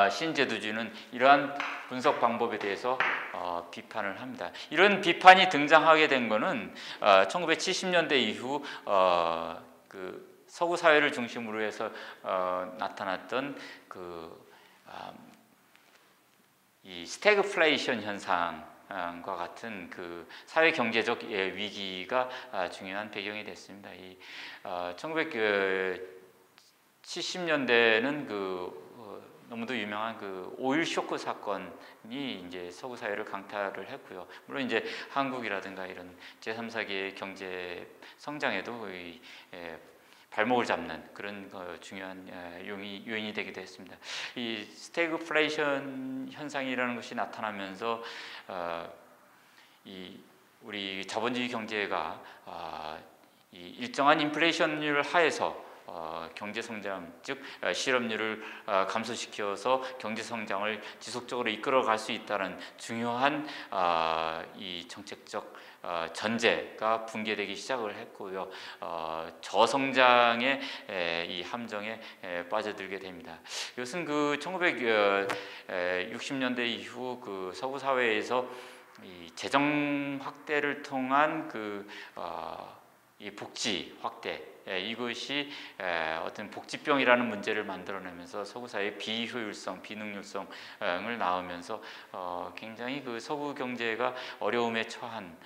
신제도주의는 이러한 분석 방법에 대해서 비판을 합니다. 이런 비판이 등장하게 된 것은 1970년대 이후 그 서구 사회를 중심으로 해서 나타났던 이 스태그플레이션 현상과 같은 그 사회 경제적 위기가 중요한 배경이 됐습니다. 이 1970년대는 너무도 유명한 그 오일 쇼크 사건이 이제 서구 사회를 강타를 했고요. 물론 이제 한국이라든가 이런 제3세계의 경제 성장에도 발목을 잡는 그런 중요한 요인이 되기도 했습니다. 이 스태그플레이션 현상이라는 것이 나타나면서 우리 자본주의 경제가 이 일정한 인플레이션율 하에서 경제 성장, 즉 실업률을 감소시켜서 경제 성장을 지속적으로 이끌어갈 수 있다는 중요한 이 정책적 전제가 붕괴되기 시작을 했고요. 저성장의 이 함정에 빠져들게 됩니다. 이것은 그 1960년대 이후 그 서구 사회에서 이 재정 확대를 통한 이 복지 확대, 이것이 어떤 복지병이라는 문제를 만들어내면서 서구 사회의 비효율성, 비능률성을 낳으면서 굉장히 그 서구 경제가 어려움에 처한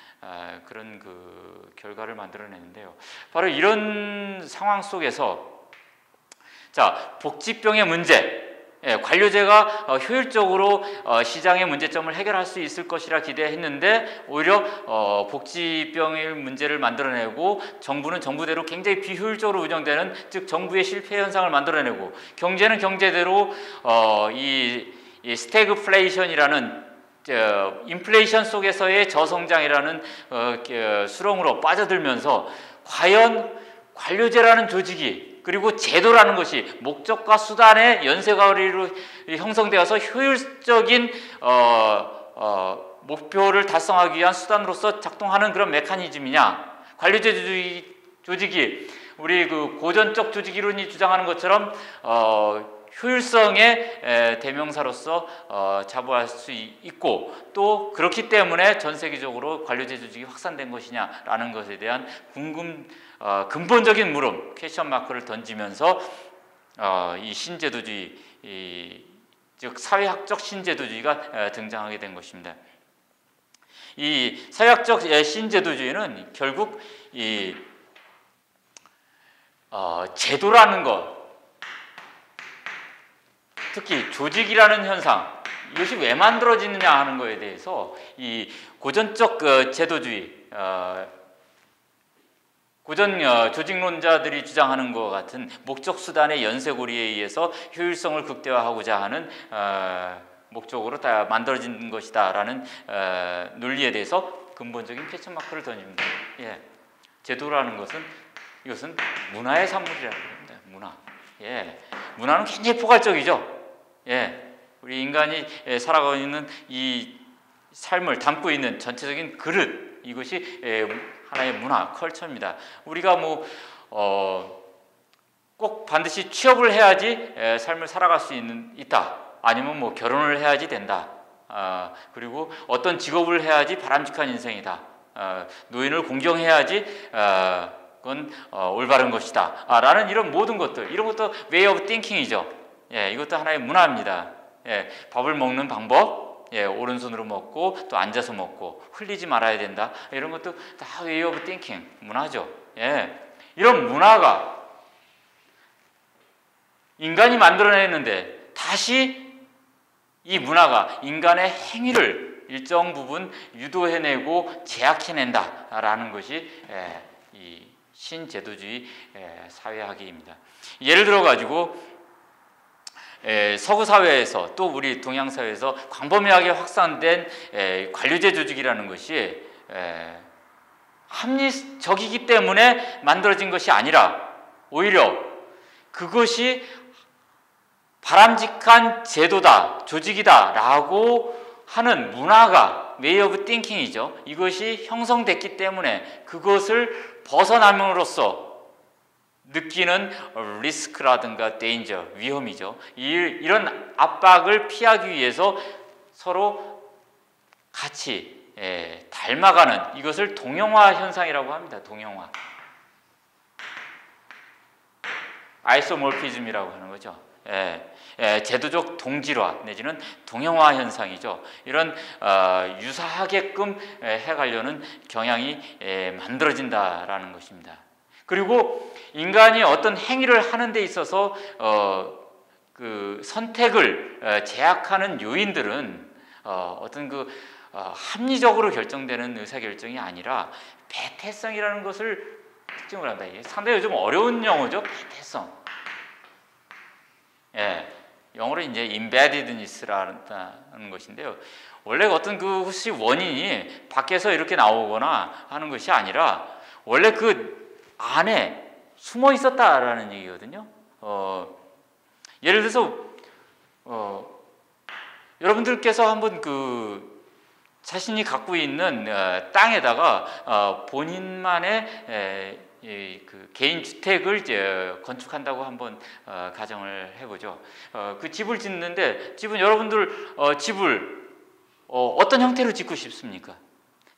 그런 그 결과를 만들어내는데요. 바로 이런 상황 속에서 복지병의 문제, 관료제가 효율적으로 시장의 문제점을 해결할 수 있을 것이라 기대했는데 오히려 복지병의 문제를 만들어내고 정부는 정부대로 굉장히 비효율적으로 운영되는, 즉 정부의 실패 현상을 만들어내고 경제는 경제대로 이 스태그플레이션이라는 인플레이션 속에서의 저성장이라는 수렁으로 빠져들면서 과연 관료제라는 조직이 그리고 제도라는 것이 목적과 수단의 연쇄고리로 형성되어서 효율적인 목표를 달성하기 위한 수단으로서 작동하는 그런 메커니즘이냐, 관료제 조직이 우리 그 고전적 조직 이론이 주장하는 것처럼 효율성의 대명사로서 자부할 수 있고, 또 그렇기 때문에 전 세계적으로 관료제 조직이 확산된 것이냐라는 것에 대한 근본적인 물음, 퀘스천 마크를 던지면서 이 신제도주의, 즉 사회학적 신제도주의가 등장하게 된 것입니다. 이 사회학적 신제도주의는 결국 이 제도라는 것, 특히 조직이라는 현상, 이것이 왜 만들어지느냐 하는 것에 대해서 이 고전적 제도주의, 고전 조직론자들이 주장하는 것 같은 목적 수단의 연쇄고리에 의해서 효율성을 극대화하고자 하는 목적으로 다 만들어진 것이다라는 논리에 대해서 근본적인 퀘스천 마크를 던집니다. 제도라는 것은 이것은 문화의 산물이라고 합니다. 문화. 문화는 굉장히 포괄적이죠. 우리 인간이 살아가고 있는 이 삶을 담고 있는 전체적인 그릇, 이것이 하나의 문화, 컬처입니다. 우리가 꼭 반드시 취업을 해야지 삶을 살아갈 수 있다. 아니면 결혼을 해야지 된다. 그리고 어떤 직업을 해야지 바람직한 인생이다. 노인을 공경해야지 그건 올바른 것이다. 라는 이런 모든 것들, 이런 것도 way of thinking이죠. 이것도 하나의 문화입니다. 밥을 먹는 방법, 오른손으로 먹고 또 앉아서 먹고 흘리지 말아야 된다. 이런 것도 다 way of thinking, 문화죠. 이런 문화가 인간이 만들어냈는데 다시 이 문화가 인간의 행위를 일정 부분 유도해내고 제약해낸다라는 것이 이 신제도주의 사회학입니다. 예를 들어 가지고 서구 사회에서 또 우리 동양 사회에서 광범위하게 확산된 관료제 조직이라는 것이 합리적이기 때문에 만들어진 것이 아니라 오히려 그것이 바람직한 제도다, 조직이다 라고 하는 문화가 way of thinking이죠. 이것이 형성됐기 때문에 그것을 벗어남으로써 느끼는 리스크라든가 danger, 위험이죠. 이런 압박을 피하기 위해서 서로 같이 닮아가는, 이것을 동형화 현상이라고 합니다. 동형화. 아이소모피즘이라고 하는 거죠. 제도적 동질화 내지는 동형화 현상이죠. 이런 유사하게끔 해가려는 경향이 만들어진다라는 것입니다. 그리고 인간이 어떤 행위를 하는 데 있어서 그 선택을 제약하는 요인들은 어떤 합리적으로 결정되는 의사결정이 아니라 배태성이라는 것을 특징을 한다. 이게 상당히 요즘 어려운 용어죠. 배태성. 영어로 이제 embeddedness라는 것인데요. 원래 어떤 그것이 원인이 밖에서 이렇게 나오거나 하는 것이 아니라 원래 그 안에 숨어 있었다라는 얘기거든요. 예를 들어서 여러분들께서 한번 자신이 갖고 있는 땅에다가 본인만의 그 개인 주택을 이제 건축한다고 한번 가정을 해보죠. 그 집을 짓는데 집은 여러분들 집을 어떤 형태로 짓고 싶습니까?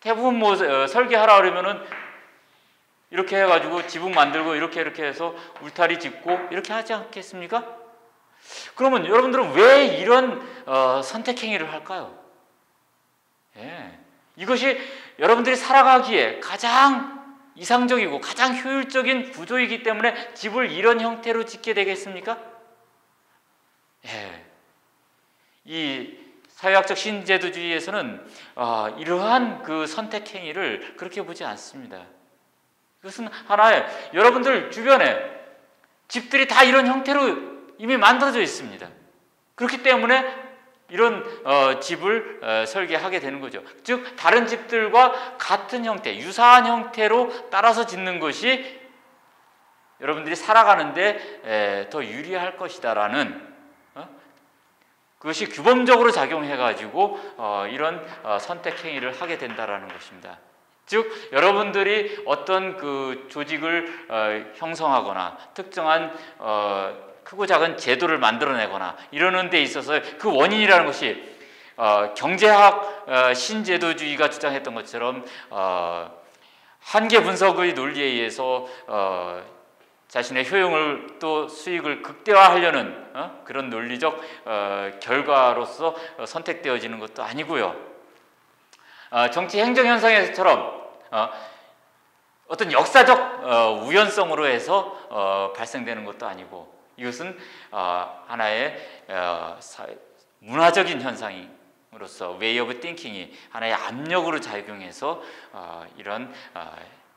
대부분 설계하라 그러면은 이렇게 해가지고 지붕 만들고 이렇게 해서 울타리 짓고 이렇게 하지 않겠습니까? 그러면 여러분들은 왜 이런 선택행위를 할까요? 이것이 여러분들이 살아가기에 가장 이상적이고 가장 효율적인 구조이기 때문에 집을 이런 형태로 짓게 되겠습니까? 이 사회학적 신제도주의에서는 이러한 그 선택 행위를 그렇게 보지 않습니다. 이것은 하나의 여러분들 주변에 집들이 다 이런 형태로 이미 만들어져 있습니다. 그렇기 때문에 이런 집을 설계하게 되는 거죠. 즉 다른 집들과 같은 형태, 유사한 형태로 따라서 짓는 것이 여러분들이 살아가는데 더 유리할 것이다라는 그것이 규범적으로 작용해가지고 이런 선택 행위를 하게 된다라는 것입니다. 즉 여러분들이 어떤 그 조직을 형성하거나 특정한 크고 작은 제도를 만들어내거나 이러는 데 있어서 그 원인이라는 것이 경제학 신제도주의가 주장했던 것처럼 한계 분석의 논리에 의해서 자신의 효용을 또 수익을 극대화하려는 그런 논리적 결과로서 선택되어지는 것도 아니고요. 정치 행정 현상에서처럼 어떤 역사적 우연성으로 해서 발생되는 것도 아니고 이것은 하나의 문화적인 현상으로서 way of thinking이 하나의 압력으로 작용해서 이런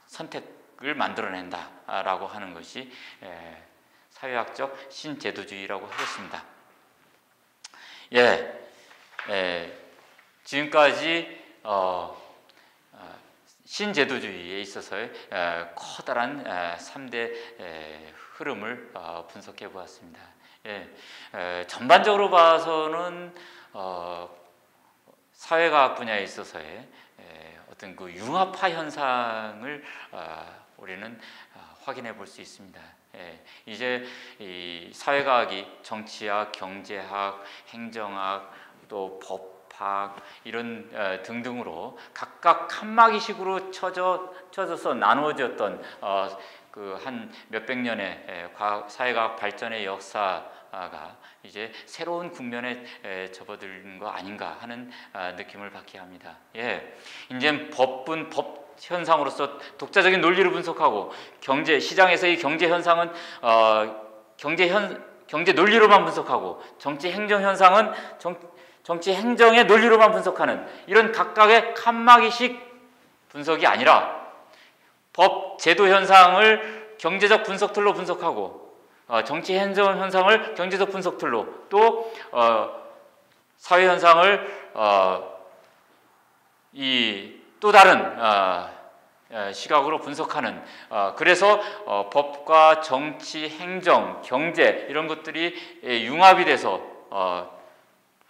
선택을 만들어낸다라고 하는 것이 사회학적 신제도주의라고 하겠습니다. 지금까지 신제도주의에 있어서의 커다란 3대 흐름을 분석해 보았습니다. 전반적으로 봐서는 사회과학 분야에 있어서의 어떤 그 융합화 현상을 우리는 확인해 볼 수 있습니다. 이제 이 사회과학이 정치학, 경제학, 행정학, 또 법학 이런 등등으로 각각 칸막이식으로 쳐져서 나누어졌던 그 한 몇백 년의 사회과학 발전의 역사가 이제 새로운 국면에 접어든 거 아닌가 하는 느낌을 받게 합니다. 이제 법은 법 현상으로서 독자적인 논리를 분석하고 경제 시장에서의 경제 현상은 경제 논리로만 분석하고 정치 행정 현상은 정치 행정의 논리로만 분석하는 이런 각각의 칸막이식 분석이 아니라 법 제도 현상을 경제적 분석 툴로 분석하고 정치 행정 현상을 경제적 분석 툴로 또 사회 현상을 이 또 다른 시각으로 분석하는 그래서 법과 정치, 행정, 경제 이런 것들이 융합이 돼서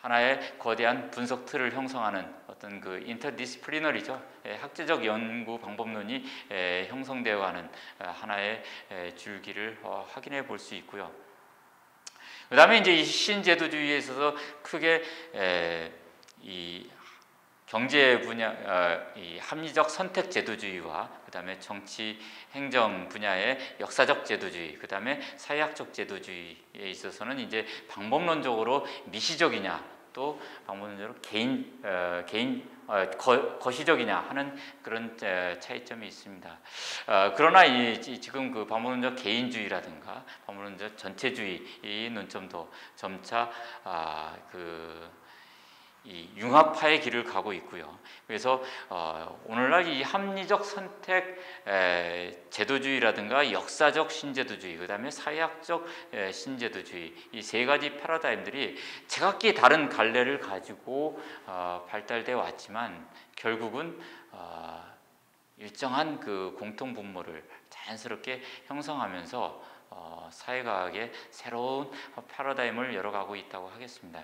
하나의 거대한 분석 틀을 형성하는 어떤 그 인터디스플리너리죠. 학제적 연구 방법론이 형성되어가는 하나의 줄기를 확인해 볼 수 있고요. 그 다음에 이제 이 신제도주의에 있어서 크게 이 경제 분야, 이 합리적 선택 제도주의와 그 다음에 정치 행정 분야의 역사적 제도주의, 그 다음에 사회학적 제도주의에 있어서는 이제 방법론적으로 미시적이냐, 또 방법론적으로 거시적이냐 하는 그런 차이점이 있습니다. 그러나 지금 그 방법론적 개인주의라든가 방법론적 전체주의 이 논점도 점차 이 융합화의 길을 가고 있고요. 그래서 오늘날 이 합리적 선택 제도주의라든가 역사적 신제도주의, 그 다음에 사회학적 신제도주의 이 세 가지 패러다임들이 제각기 다른 갈래를 가지고 발달되어 왔지만 결국은 일정한 그 공통 분모를 자연스럽게 형성하면서 사회과학의 새로운 패러다임을 열어가고 있다고 하겠습니다.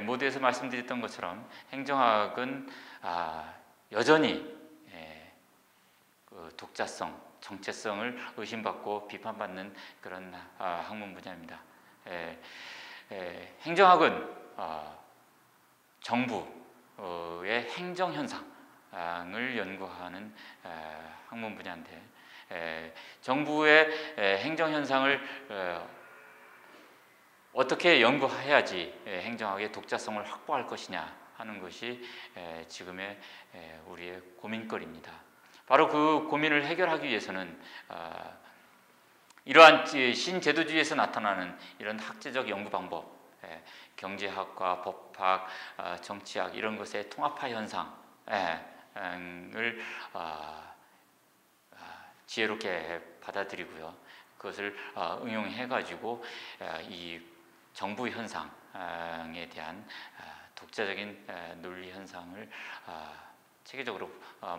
모두에서 말씀드렸던 것처럼 행정학은 여전히 그 독자성, 정체성을 의심받고 비판받는 그런 학문 분야입니다. 행정학은 정부의 행정 현상을 연구하는 학문 분야인데 정부의 행정 현상을 어떻게 연구해야지 행정학의 독자성을 확보할 것이냐 하는 것이 지금의 우리의 고민거리입니다. 바로 그 고민을 해결하기 위해서는 이러한 신제도주의에서 나타나는 이런 학제적 연구 방법, 경제학과 법학, 정치학 이런 것의 통합화 현상을 지혜롭게 받아들이고요. 그것을 응용해가지고 이 정부 현상에 대한 독자적인 논리 현상을 체계적으로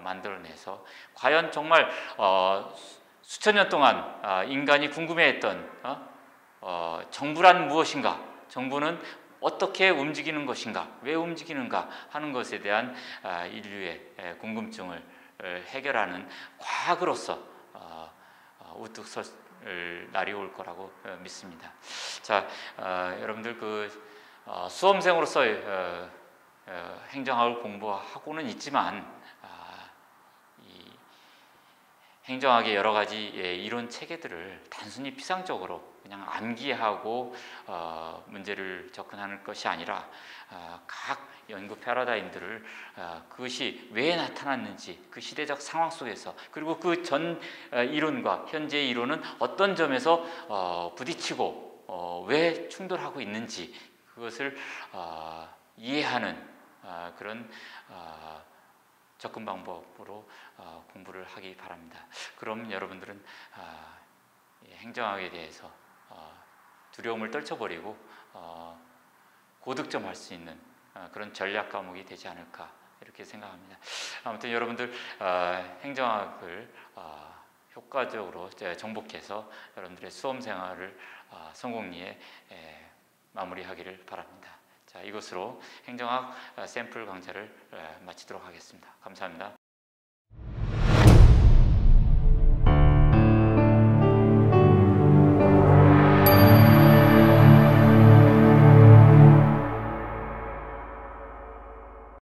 만들어내서 과연 정말 수천 년 동안 인간이 궁금해했던 정부란 무엇인가, 정부는 어떻게 움직이는 것인가, 왜 움직이는가 하는 것에 대한 인류의 궁금증을 해결하는 과학으로서 우뚝 설 날이 올 거라고 믿습니다. 자, 여러분들 그 수험생으로서 행정학을 공부하고는 있지만 이 행정학의 여러 가지 이론 체계들을 단순히 피상적으로 그냥 암기하고 문제를 접근하는 것이 아니라 각 연구 패러다임들을 그것이 왜 나타났는지 그 시대적 상황 속에서 그리고 그 전 이론과 현재의 이론은 어떤 점에서 부딪히고 왜 충돌하고 있는지 그것을 이해하는 그런 접근 방법으로 공부를 하기 바랍니다. 그럼 여러분들은 행정학에 대해서 두려움을 떨쳐버리고 고득점할 수 있는 그런 전략 과목이 되지 않을까 이렇게 생각합니다. 아무튼 여러분들 행정학을 효과적으로 정복해서 여러분들의 수험 생활을 성공리에 마무리하기를 바랍니다. 자, 이것으로 행정학 샘플 강좌를 마치도록 하겠습니다. 감사합니다.